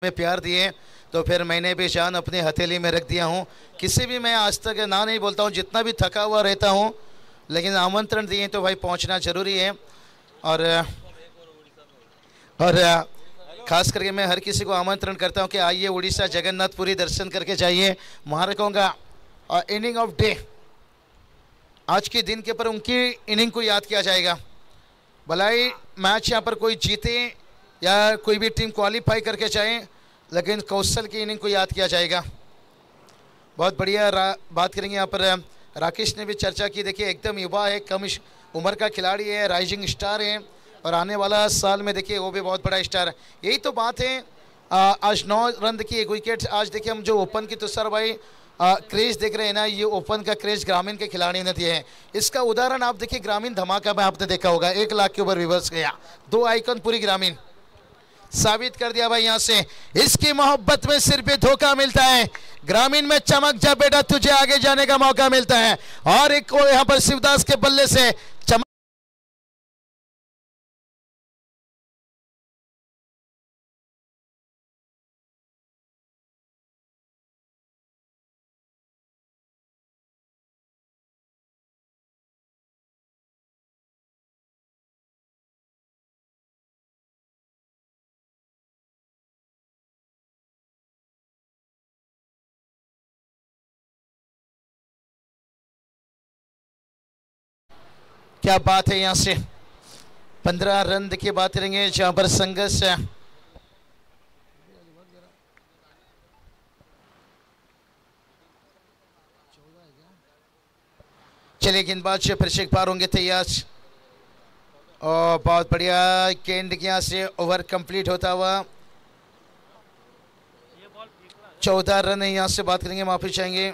में प्यार दिए तो फिर मैंने भी जान अपनी हथेली में रख दिया हूँ। किसी भी मैं आज तक ना नहीं बोलता हूँ, जितना भी थका हुआ रहता हूँ, लेकिन आमंत्रण दिए तो भाई पहुँचना ज़रूरी है। और ख़ास करके मैं हर किसी को आमंत्रण करता हूँ कि आइए उड़ीसा जगन्नाथपुरी दर्शन करके जाइए। महारकों का इनिंग ऑफ डे, आज के दिन के पर उनकी इनिंग को याद किया जाएगा। भलाई मैच यहाँ पर कोई जीते या कोई भी टीम क्वालिफाई करके जाए, लेकिन कौशल की इनिंग को याद किया जाएगा। बहुत बढ़िया बात करेंगे यहाँ पर। राकेश ने भी चर्चा की, देखिए एकदम युवा है, कम उम्र का खिलाड़ी है, राइजिंग स्टार है और आने वाला साल में देखिए वो भी बहुत बड़ा स्टार है। यही तो बात है। आज 9 रन की 1 विकेट। आज देखिए हम जो ओपन की तुषार भाई क्रेज देख रहे हैं ना, ये ओपन का क्रेज ग्रामीण के खिलाड़ियों ने दिए हैं। इसका उदाहरण आप देखिए ग्रामीण धमाका में आपने देखा होगा, 1 लाख के ऊपर व्यूअर्स गया, 2 आइकन पूरी ग्रामीण साबित कर दिया भाई। यहाँ से इसकी मोहब्बत में सिर पे धोखा मिलता है। ग्रामीण में चमक जा बेटा, तुझे आगे जाने का मौका मिलता है। और एक को यहाँ पर शिवदास के बल्ले से चमक। क्या बात है। यहाँ से 15 रन की बात करेंगे जहां पर संघर्ष है। चलिए गेंदबाज फिर से एक बार होंगे तैयार और बहुत बढ़िया गेंद यहाँ से ओवर कंप्लीट होता हुआ 14 रन है। यहाँ से बात करेंगे, माफी चाहेंगे।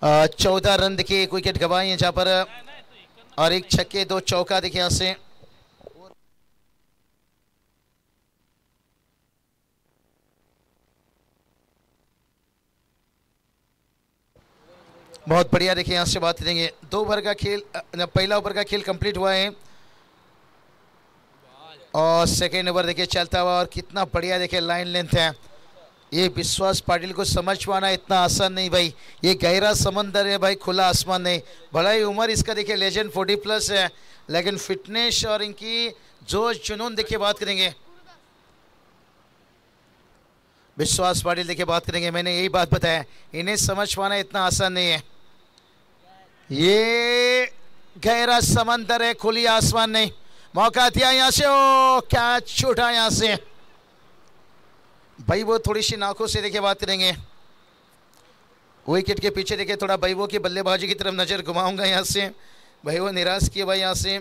आ, 14 रन देखिए, 1 विकेट गंवाई है जहां पर, और 1 छक्के 2 चौका देखिए यहाँ से। बहुत बढ़िया देखिए यहाँ से बात करेंगे। 2 ओवर का खेल, पहला ओवर का खेल कंप्लीट हुआ है और सेकेंड ओवर देखिए चलता हुआ, और कितना बढ़िया देखिए लाइन लेंथ है। ये विश्वास पाटिल को समझ पाना इतना आसान नहीं भाई, ये गहरा समंदर है भाई, खुला आसमान नहीं। बड़ा ही उम्र इसका देखिए, लेजेंड 40+ है, लेकिन फिटनेस और इनकी जोश जुनून देखिए बात करेंगे। विश्वास पाटिल देखिए बात करेंगे, मैंने यही बात बताया, इन्हें समझ पाना इतना आसान नहीं है। ये गहरा समंदर है, खुली आसमान नहीं। मौका दिया यहाँ से, ओ क्या छूटा यहाँ से भाई। वो थोड़ी सी नाखों से देखिए बात करेंगे। विकेट के पीछे देखिए थोड़ा भाई वो की बल्लेबाजी की तरफ नजर घुमाऊंगा यहाँ से। भाई वो निराश किया भाई यहाँ से।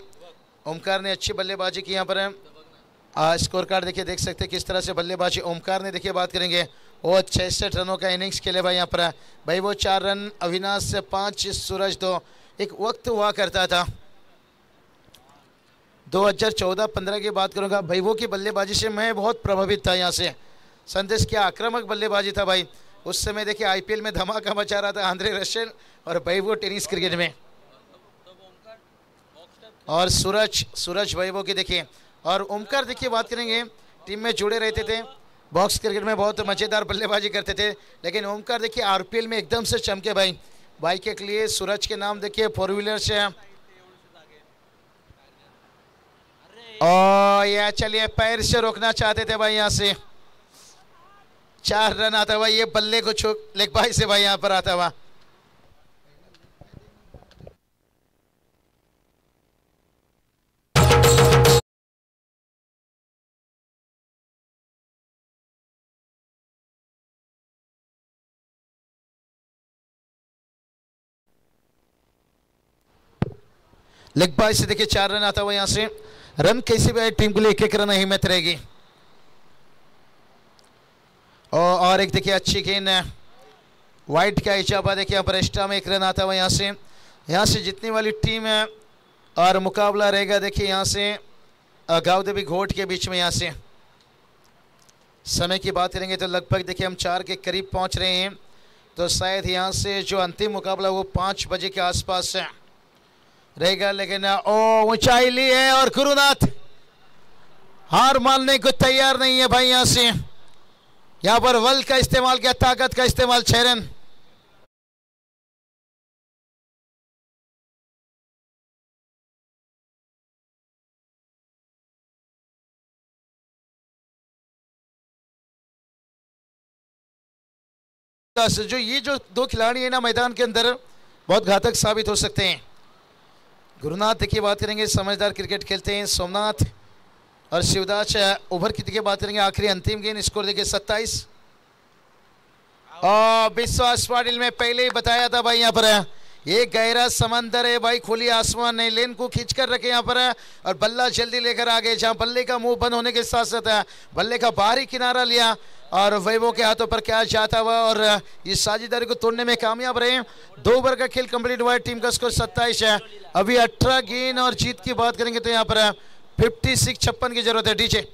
ओमकार ने अच्छी बल्लेबाजी की यहाँ पर। स्कोर कार्ड देखिए, देख सकते हैं किस तरह से बल्लेबाजी ओमकार ने देखिए बात करेंगे। वो 66 रनों का इनिंग्स खेले भाई यहाँ पर। भाई वो 4 रन, अविनाश से 5, सूरज 2। एक वक्त हुआ करता था 2014-15 की बात करूंगा, भाई वो की बल्लेबाजी से मैं बहुत प्रभावित था। यहाँ से संदेश क्या आक्रामक बल्लेबाजी था भाई। उस समय देखिए आईपीएल में धमाका मचा रहा था आंद्रे रसेल, और भाई वो टेनिस क्रिकेट में। और सूरज भाई वो की देखिए, और ओमकार देखिए बात करेंगे, टीम में जुड़े रहते थे, बॉक्स क्रिकेट में बहुत मज़ेदार बल्लेबाजी करते थे, लेकिन ओमकार देखिए आरपीएल में एकदम से चमके भाई। बाइक के लिए सूरज के नाम देखिए 4 व्हीलर से। और यह चलिए पैर से रोकना चाहते थे भाई, यहाँ से 4 रन आता हुआ, ये बल्ले को छू लेग बाई से भाई यहाँ पर आता हुआ। लेग बाय से देखिए 4 रन आता हुआ यहाँ से। रन कैसे भी आए टीम के लिए 1-1 रन हिम्मत रहेगी। और एक देखिए अच्छी गेंद वाइट का इजाफा देखिए यहाँ पर एक्स्ट्रा में 1 रन आता हुआ यहाँ से जीतने वाली टीम है। और मुकाबला रहेगा देखिए यहाँ से गावदेवी घोट के बीच में। यहाँ से समय की बात करेंगे तो लगभग देखिए हम 4 के करीब पहुँच रहे हैं, तो शायद यहाँ से जो अंतिम मुकाबला वो 5 बजे के आसपास रहेगा। लेकिन ऊंचाई ली है और गुरुनाथ हार मानने को तैयार नहीं है भाई। यहाँ से यहाँ पर बल का इस्तेमाल किया, ताकत का इस्तेमाल, 6 रन। जो ये जो 2 खिलाड़ी है ना मैदान के अंदर बहुत घातक साबित हो सकते हैं। गुरुनाथ की बात करेंगे, समझदार क्रिकेट खेलते हैं। सोमनाथ और शिवदास ओवर की बात करेंगे, आखिरी अंतिम गेंद, स्कोर देखिए 27। और विश्वास पाटिल में पहले ही बताया था भाई यहाँ पर ये गहरा समंदर है भाई, खुली आसमान नहीं, लेन को खींच कर रखे यहाँ पर और बल्ला जल्दी लेकर आ गए। जहाँ बल्ले का मुंह बंद होने के साथ साथ बल्ले का बाहरी किनारा लिया और वैभव के हाथों पर क्या जाता हुआ और इस साझेदारी को तोड़ने में कामयाब रहे। 2 ओवर का खेल कंप्लीट हुआ है, टीम का स्कोर 27 है। अभी 18 गेंद और जीत की बात करेंगे तो यहाँ पर 56 की जरूरत है। डीजे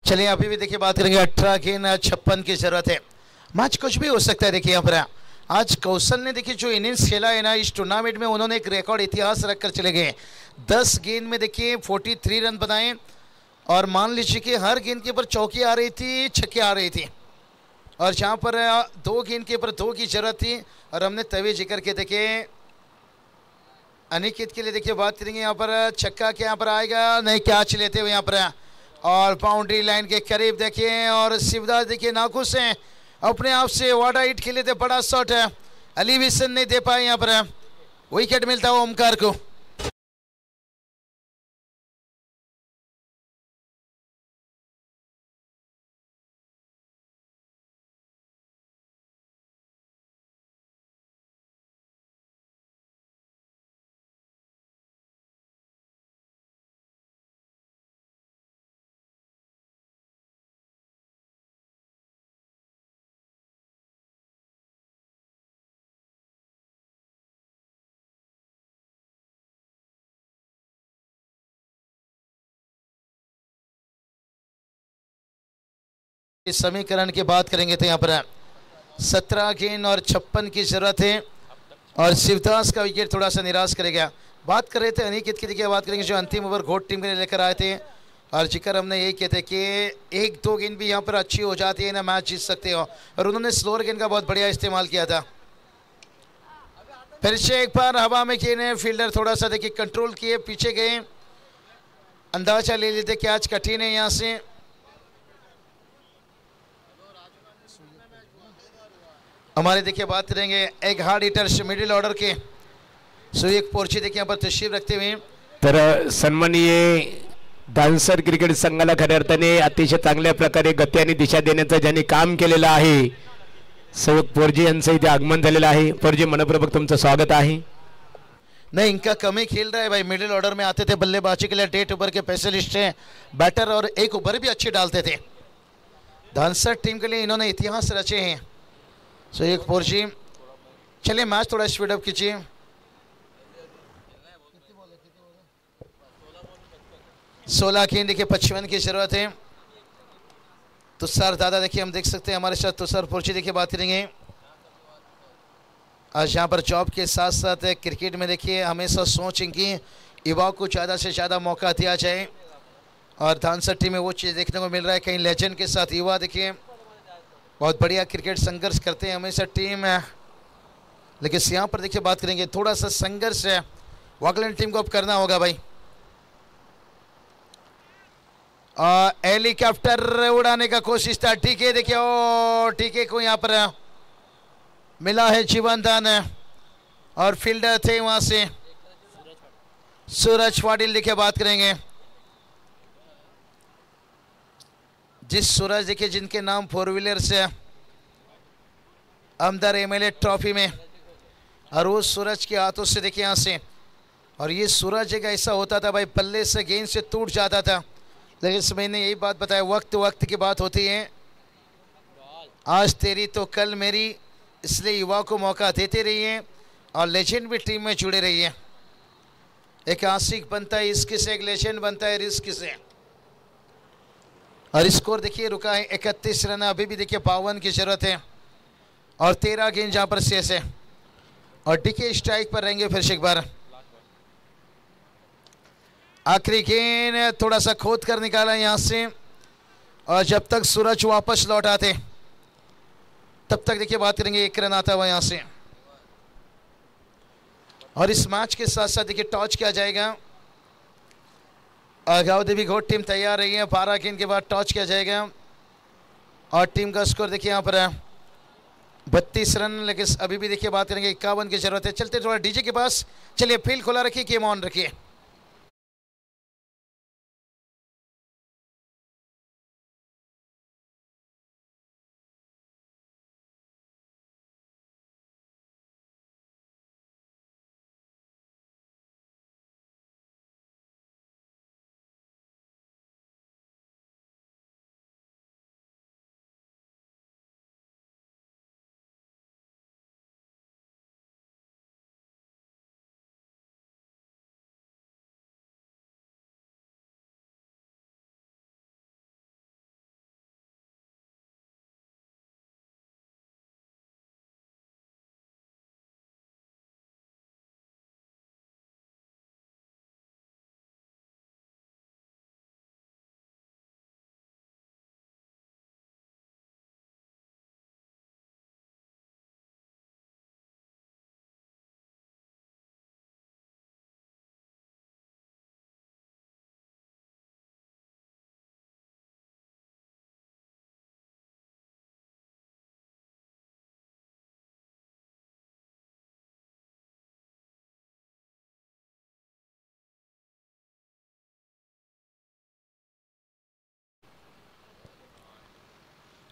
चलिए अभी भी देखिए बात करेंगे 18 गेंद 56 की जरूरत है। मैच कुछ भी हो सकता है। देखिए यहाँ पर आज कौशल ने देखिए जो इनिंग्स खेला है ना इस टूर्नामेंट में, उन्होंने एक रिकॉर्ड इतिहास रखकर चले गए। 10 गेंद में देखिए 43 रन बनाए और मान लीजिए कि हर गेंद के ऊपर चौकी आ रही थी, छक्के आ रही थी और जहाँ पर 2 गेंद के ऊपर 2 की जरूरत थी और हमने तवे जिक्र के देखे अनिकेत के लिए देखिए बात करेंगे यहाँ पर छक्का क्या यहाँ पर आएगा नहीं, कैच लेते हुए यहाँ पर और बाउंड्री लाइन के करीब देखिए और शिवदास देखिए नाखुश हैं अपने आप से। वाडा हिट खेले थे, बड़ा शॉट है, अली विसन नहीं दे पाए यहाँ पर, विकेट मिलता हुआ ओमकार को। इस समीकरण की बात करेंगे तो यहाँ पर 17 गेंद और 56 की जरूरत है और शिवदास का विकेट थोड़ा सा निराश करेगा। बात कर रहे थे अनिकेत की देखिए बात करेंगे जो अंतिम ओवर घोट टीम के लिए लेकर आए थे और जिक्र हमने यही कहते कि 1-2 गेंद भी यहाँ पर अच्छी हो जाती है ना, मैच जीत सकते हो और उन्होंने स्लोअर गेंद का बहुत बढ़िया इस्तेमाल किया था। फिर से एक बार हवा में खेले, फील्डर थोड़ा सा देखिए कंट्रोल किए, पीछे गए, अंदाजा ले लेते कि आज कठिन है यहाँ से। हमारे देखिए बात करेंगे एक हार्ड हिटर्स मिडिल ऑर्डर के सुयोग पोर्ची देखिए यहाँ पर तशरीफ रखते हुए। तर सन्माननीय डान्सर क्रिकेट संघाला खऱ्या अर्थाने अतिशय चांगल्या प्रकारे गती आणि दिशा देण्याचं ज्यांनी काम केलेलं आहे सुयोग पोर्जी यांचं इथे आगमन झालेलं आहे। पोर्जी मनपूर्वक तुमचं स्वागत आहे। नहीं इनका कम ही खेल रहा है भाई, मिडिल ऑर्डर में आते थे, बल्लेबाजी के लिए 1.5 ओवर के स्पेशलिस्ट हैं, बैटर और 1 ओवर भी अच्छे डालते थे। डांसर टीम के लिए इन्होंने इतिहास रचे हैं। सो एक पोर्ची, चलिए मैच थोड़ा स्पीड अप कीजिए। 16 गेंद देखिए 55 की जरूरत है। तुषार दादा देखिए हम देख सकते हैं हमारे साथ तुषार पोर्ची देखिए बात करेंगे। आज यहाँ पर जॉब के साथ साथ क्रिकेट में देखिए हमेशा सोचें कि युवाओं को ज़्यादा से ज़्यादा मौका दिया जाए और धानसर टीम में वो चीज़ देखने को मिल रहा है। कहीं लेजेंड के साथ युवा देखिए बहुत बढ़िया क्रिकेट संघर्ष करते हैं हमेशा टीम है, लेकिन यहाँ पर देखिए बात करेंगे थोड़ा सा संघर्ष है वाकलैंड टीम को अब करना होगा भाई। हेलीकॉप्टर उड़ाने का कोशिश था टीके देखिए, ओ टीके को यहाँ पर मिला है जीवन दान और फील्डर थे वहां से सूरज पाटिल देखिए बात करेंगे। जिस सूरज देखिए जिनके नाम 4 व्हीलर से अमदर एमएलए ट्रॉफी में, और वो सूरज के हाथों से देखिए यहाँ से, और ये सूरज एक ऐसा होता था भाई पल्ले से गेंद से टूट जाता था, लेकिन इस महीने यही बात बताया वक्त वक्त की बात होती है, आज तेरी तो कल मेरी, इसलिए युवा को मौका देते रहिए और लेजेंड भी टीम में जुड़े रहिए। एक आशिक बनता है इसकी से, एक लेजेंड बनता है रिस्क से। और स्कोर देखिए रुका है 31 रन, अभी भी देखिए 52 की जरूरत है और 13 गेंद जहां पर शेष है और डीके स्ट्राइक पर रहेंगे फिर से एक बार। आखिरी गेंद थोड़ा सा खोद कर निकाला यहां से, और जब तक सूरज वापस लौट आते तब तक देखिए बात करेंगे 1 रन आता हुआ यहां से। और इस मैच के साथ साथ देखिए टॉस किया जाएगा, गांव देवी घोट टीम तैयार रही है, 12 गेंद के बाद टॉस किया जाएगा और टीम का स्कोर देखिए यहाँ पर 32 रन, लेकिन अभी भी देखिए बात करेंगे 51 की जरूरत है। चलते थोड़ा डीजे के पास, चलिए फील्ड खोला रखिए, गेम ऑन रखिए।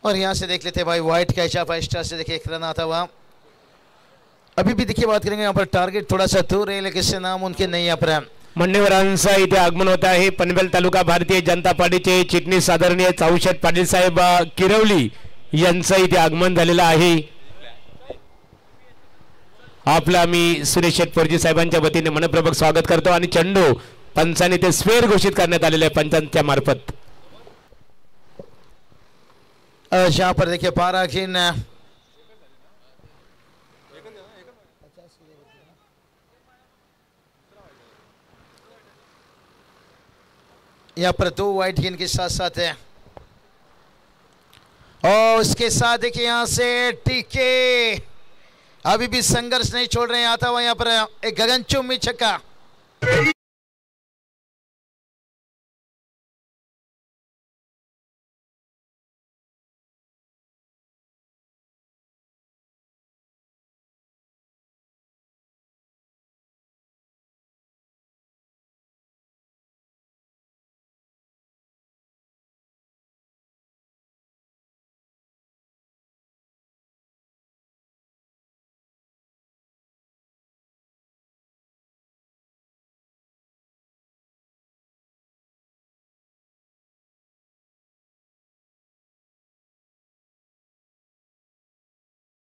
और यहाँ से देख लेते हैं भाई व्हाइट कैच ऑफ एक्स्ट्रा से देखिए 1 रन आता हुआ। अभी भी देखिए बात करेंगे यहाँ पर टारगेट थोड़ा सा दूर है, लेकिन इससे नाम उनके नहीं यहाँ पर। मान्यवरांचा इथे आगमन होत आहे। पनवेल तालुका भारतीय जनता पार्टीचे चिटणीस आदरणीय चौशत पाटील साहेब किरवली यांचं इथे आगमन झालेलं आहे। आपला मी सुरेश शेटपोरजी साहेबांच्या वतीने मनपूर्वक स्वागत करतो आणि चेंडू पंचांनी ते स्क्वेअर घोषित करण्यात आलेले आहे पंचांच्या मार्फत। यहाँ पर देखिए 12 गेंद, यहाँ पर 2 वाइट गेंद के साथ साथ है और उसके साथ देखिए यहाँ से टीके अभी भी संघर्ष नहीं छोड़ रहे हैं, आता हुआ यहाँ पर एक गगनचुंबी छक्का।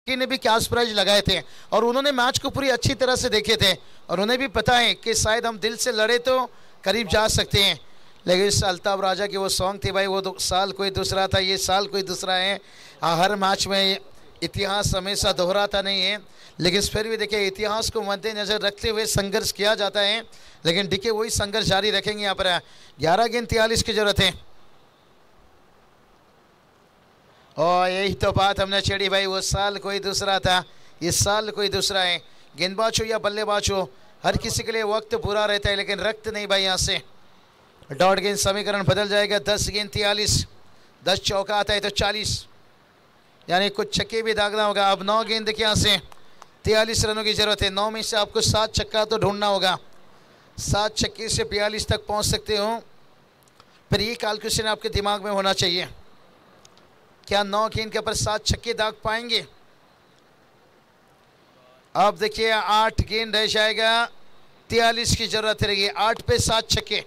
ने भी कैश प्राइज लगाए थे और उन्होंने मैच को पूरी अच्छी तरह से देखे थे और उन्हें भी पता है कि शायद हम दिल से लड़े तो करीब जा सकते हैं, लेकिन इस अल्ताफ राजा की वो सॉन्ग थी भाई, वो साल कोई दूसरा था, ये साल कोई दूसरा है। हर मैच में इतिहास हमेशा दोहराता नहीं है, लेकिन फिर भी देखिए इतिहास को मद्देनजर रखते हुए संघर्ष किया जाता है। लेकिन डीके वही संघर्ष जारी रखेंगे। यहाँ पर 11 गेंद 43 की जरूरत है। और यही तो बात हमने छेड़ी भाई, वो साल कोई दूसरा था, इस साल कोई दूसरा है। गेंदबाज हो या बल्लेबाज हो, हर किसी के लिए वक्त पूरा रहता है, लेकिन रक्त नहीं भाई। यहाँ से डॉट गेंद समीकरण बदल जाएगा। 10 गेंद 43, 10 चौका आता है तो 40, यानी कुछ छक्के भी दागना होगा। अब 9 गेंद देखिए, यहाँ से 43 रनों की जरूरत है। 9 में से आपको 7 छक्का तो ढूंढना होगा। 7 छक्के से 42 तक पहुंच सकते हो। फिर ये कैलकुलेशन आपके दिमाग में होना चाहिए, क्या 9 गेंद के ऊपर 7 छक्के दाग पाएंगे। अब देखिए 8 गेंद रह जाएगा, 43 की जरूरत रहेगी। 8 पे 7 छक्के।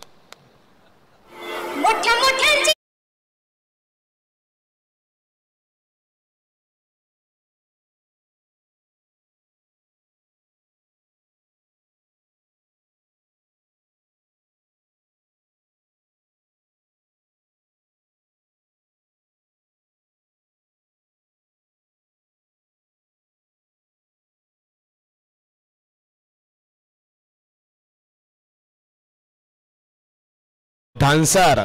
धानसर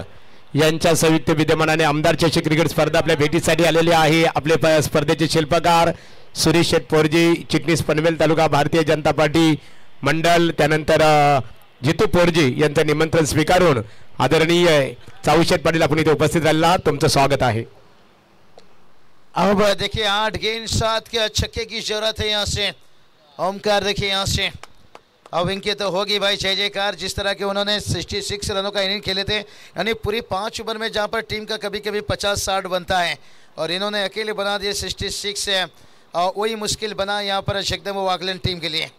यांच्या संयुक्त विद्यमानाने आमदार चषक क्रिकेट स्पर्धा आपल्या भेटीसाठी आलेली आहे। आपले स्पर्धेचे शिल्पकार सुरेश शेठ पोरजी, चिटणीस पनवेल तालुका भारतीय जनता पार्टी मंडल, त्यानंतर जितू पोरजी यांचं निमंत्रण स्वीकारून आदरणीय चाऊशेठ पाटील आपण इथे उपस्थित राहिला, तुमचं स्वागत आहे। अब देखिए 8 गेंद 7 के छक्के की जरूरत है। यहाँ से ओमकार देखिए, यहाँ से अब इनके तो होगी भाई जय जयकार। जिस तरह के उन्होंने 66 रनों का इनिंग खेले थे, यानी पूरी 5 ओवर में जहां पर टीम का कभी कभी 50-60 बनता है, और इन्होंने अकेले बना दिए 66 है। और वही मुश्किल बना यहाँ पर जगदम्बा वागलन टीम के लिए।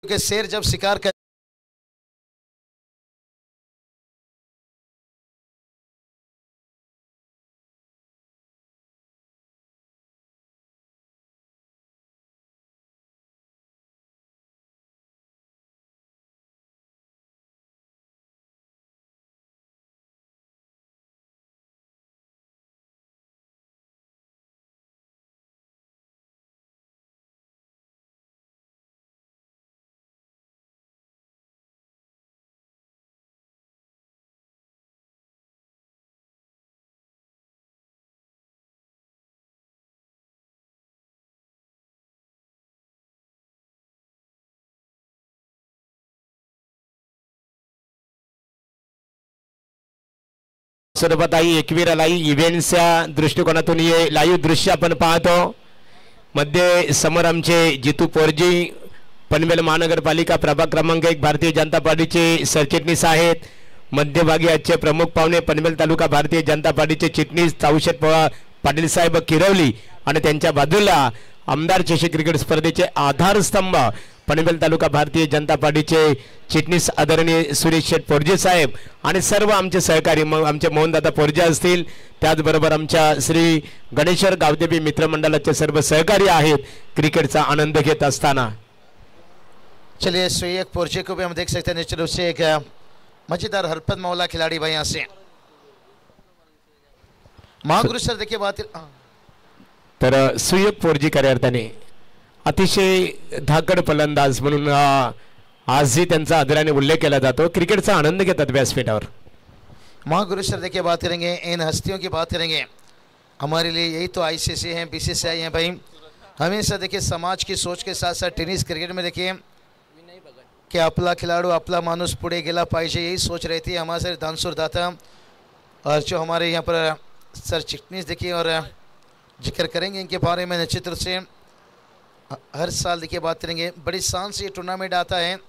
क्योंकि शेर जब शिकार कर सुरभताई एकवीर लाईव्ह इव्हेंट्सच्या दृष्टिकोनातून हे लाईव्ह दृश्य आपण पाहतो। मध्ये समोर आमचे जितू पोरजी पनवेल महानगरपालिका प्रभाग क्रमांक 1 भारतीय जनता पार्टीचे सरचिटणीस आहेत। मध्यभागी आजचे प्रमुख पाहुणे पनवेल तालुका भारतीय जनता पार्टीचे चिटणीस चाऊशेठ पाटील साहेब किरवली, आणि त्यांच्या बाजूला आमदार चषक क्रिकेट स्पर्धेचे आधारस्तंभ पनवेल तालुका भारतीय जनता पार्टीचे चिटणीस आदरणीय सुरेश शेठ पोरजे साहेब, आणि सर्व आमचे सहकारी आमचे मोहनदादा पोरजे असतील, त्याचबरोबर आमच्या श्री गणेश्वर गावदेवी मित्रमंडळाचे सर्व सहकारी आहेत क्रिकेटचा आनंद घेत असताना। चलिए सुरेश पोरजे को भी हम देख सकते हैं निश्चित रूप से एक मजेदार हरकत मौला खिलाड़ी भाई। यहाँ से महागुरु सर देखिए बात, तर सुयोग पोरजी खऱ्या अर्थाने अतिशय धाकड फलंदाज म्हणून आजही त्यांचा आदराने उल्लेख केला जातो। क्रिकेटचा आनंद घेतात व्यासपीठावर। महागुरु सर देखिए बात करेंगे, इन हस्तियों की बात करेंगे। हमारे लिए यही तो आईसीसी हैं, बीसीसीआई हैं भाई। हमेशा देखिए समाज की सोच के साथ साथ टेनिस क्रिकेट में देखिए कि आपला खिलाडू आपला माणूस पुढे गेला पाहिजे, यही सोच रहती है हमारे दानसूर दाता। और जो हमारे यहाँ पर सर चिटनीस देखिए, और जिक्र करेंगे इनके बारे में निश्चित रूप से। हर साल देखिए बात करेंगे, बड़ी शान से ये टूर्नामेंट आता है।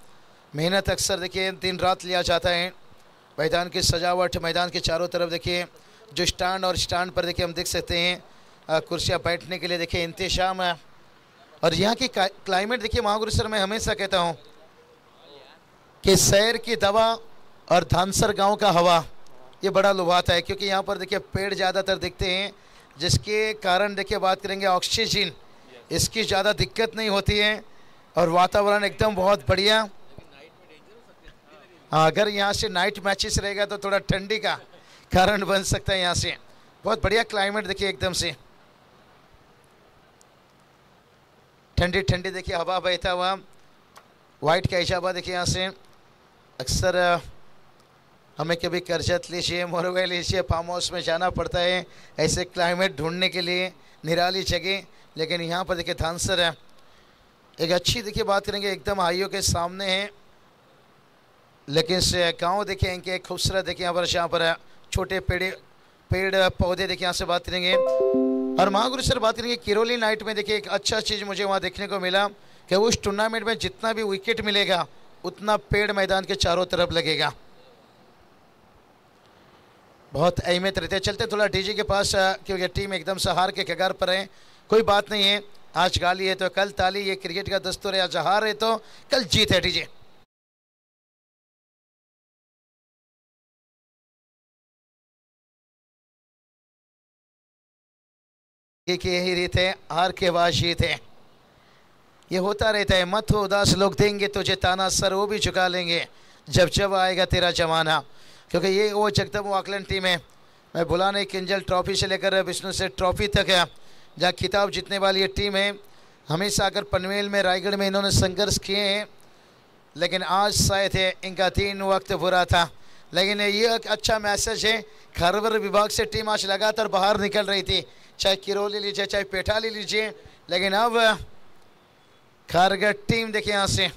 मेहनत अक्सर देखिए दिन रात लिया जाता है। मैदान की सजावट, मैदान के चारों तरफ देखिए जो स्टैंड, और स्टैंड पर देखिए हम देख सकते हैं कुर्सियाँ बैठने के लिए देखिए इंतजाम है। और यहाँ की क्लाइमेट देखिए महागुरु सर, मैं हमेशा कहता हूँ कि शहर की दवा और धानसर गांव का हवा ये बड़ा लुभाता है, क्योंकि यहाँ पर देखिए पेड़ ज़्यादातर दिखते हैं, जिसके कारण देखिए बात करेंगे ऑक्सीजन, इसकी ज़्यादा दिक्कत नहीं होती है और वातावरण एकदम बहुत बढ़िया। हाँ, अगर यहाँ से नाइट मैचेस रहेगा तो थोड़ा ठंडी का कारण बन सकता है। यहाँ से बहुत बढ़िया क्लाइमेट देखिए, एकदम से ठंडी ठंडी देखिए हवा बहता हुआ, वाइट का इजाबा देखिए। यहाँ से अक्सर हमें कभी करजत लीजिए, मोरवे लीजिए, फार्म हाउस में जाना पड़ता है ऐसे क्लाइमेट ढूंढने के लिए, निराली जगह, लेकिन यहाँ पर देखिए धानसर है एक अच्छी देखिए बात करेंगे एकदम आइयों के सामने है, लेकिन गाँव देखिए इनके खूबसूरत देखिए। यहाँ पर छोटे पेड़ पौधे देखिए, यहाँ से बात करेंगे। और महागुरु सर बात करेंगे किरोली नाइट में देखिए एक अच्छा चीज़ मुझे वहाँ देखने को मिला कि उस टूर्नामेंट में जितना भी विकेट मिलेगा उतना पेड़ मैदान के चारों तरफ लगेगा, बहुत अहमियत रहती है। चलते थोड़ा डीजे के पास, क्योंकि टीम एकदम से हार के कगार पर है। कोई बात नहीं है, आज गाली है तो कल ताली, ये क्रिकेट का दस्तूर है। आज हार है तो कल जीत है। डीजे यही रीत है, हार के बाद जीत है, ये होता रहता है। मत हो उदास, लोग देंगे तुझे ताना, सर वो भी झुका लेंगे जब जब आएगा तेरा जमाना। क्योंकि ये वो जगदम्बा ऑकलैंड टीम है, मैं भुला नहीं, किंजल ट्रॉफी से लेकर विष्णु से ट्रॉफी तक है, जहाँ खिताब जीतने वाली ये टीम है। हमेशा अगर पनवेल में, रायगढ़ में इन्होंने संघर्ष किए हैं, लेकिन आज शायद है इनका 3 वक्त बुरा था। लेकिन ये एक अच्छा मैसेज है, खारवर विभाग से टीम आज लगातार बाहर निकल रही थी, चाहे किरोली लीजिए चाहे पेठा ले लीजिए, लेकिन अब खारगढ़ टीम देखिए यहाँ से,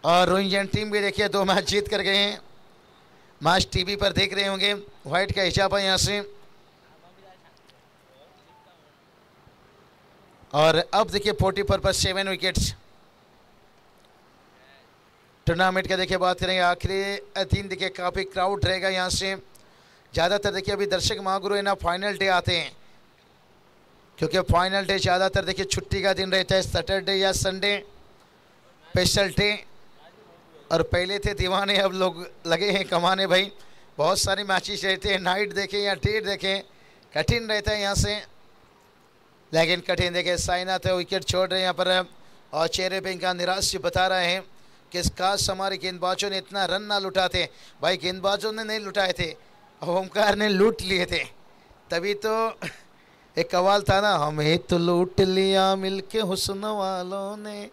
और रोहिंजन टीम भी देखिए 2 मैच जीत कर गए हैं। मैच टीवी पर देख रहे होंगे, व्हाइट का हिजाब है यहाँ से। और अब देखिए 40 पर 7 विकेट्स टूर्नामेंट का देखिए बात करेंगे। आखिरी दिन देखिए काफ़ी क्राउड रहेगा यहाँ से। ज़्यादातर देखिए अभी दर्शक महागुरु है ना, फाइनल डे आते हैं, क्योंकि फाइनल डे ज़्यादातर देखिए छुट्टी का दिन रहता है, सैटरडे या संडे स्पेशल डे। और पहले थे दीवाने, अब लोग लगे हैं कमाने भाई। बहुत सारे मैचेस रहते हैं, नाइट देखें या डे देखें, कठिन रहता है यहाँ से, लेकिन कठिन देखें। साइनाथ विकेट छोड़ रहे हैं यहाँ पर, और चेहरे पे इनका निराश बता रहे हैं कि इस खास हमारे गेंदबाजों ने इतना रन ना लुटाते। भाई गेंदबाजों ने नहीं लुटाए थे, ओमकार ने लूट लिए थे, तभी तो एक कवाल था ना, हमें तो लूट लिया मिलके हुस्न वालों ने।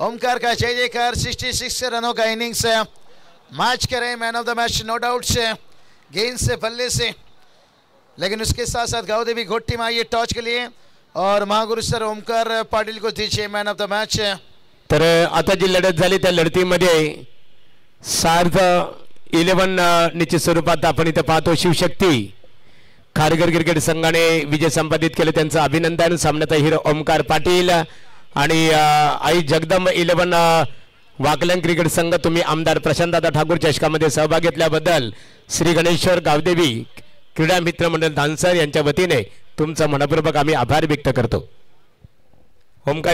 ओमकार का जय जयकार। 66 रनों का इनिंग्स है, मैच करें man of the match no doubt से, गेंद से बल्ले से, लेकिन उसके साथ साथ गावदेवी घोट टीम आई है टॉस के लिए, और महागुरु सर ओमकार पाटील को दीजिए मैन ऑफ द मैच। तर आता जी लढत झाली त्या लढतीमध्ये सार्थ 11 निश्चित स्वरूपात आपण इथे पाहतो। शिवशक्ती खारघर क्रिकेट संघाने विजय संपादित केले, त्यांचं अभिनंदन। सामन्याचा हिरो ओमकार पाटील आणि आई जगदंब 11 वाकलन क्रिकेट संघ, तुम्ही आमदार प्रशांतदादा ठाकूर चषकामध्ये सहभाग घेतल्याबद्दल श्री गणेश्वर गावदेवी क्रीडा मित्र मंडळ धानसर यांच्या वतीने तुमचा मनपूर्वक आम्ही आभार व्यक्त करतो। ओमकार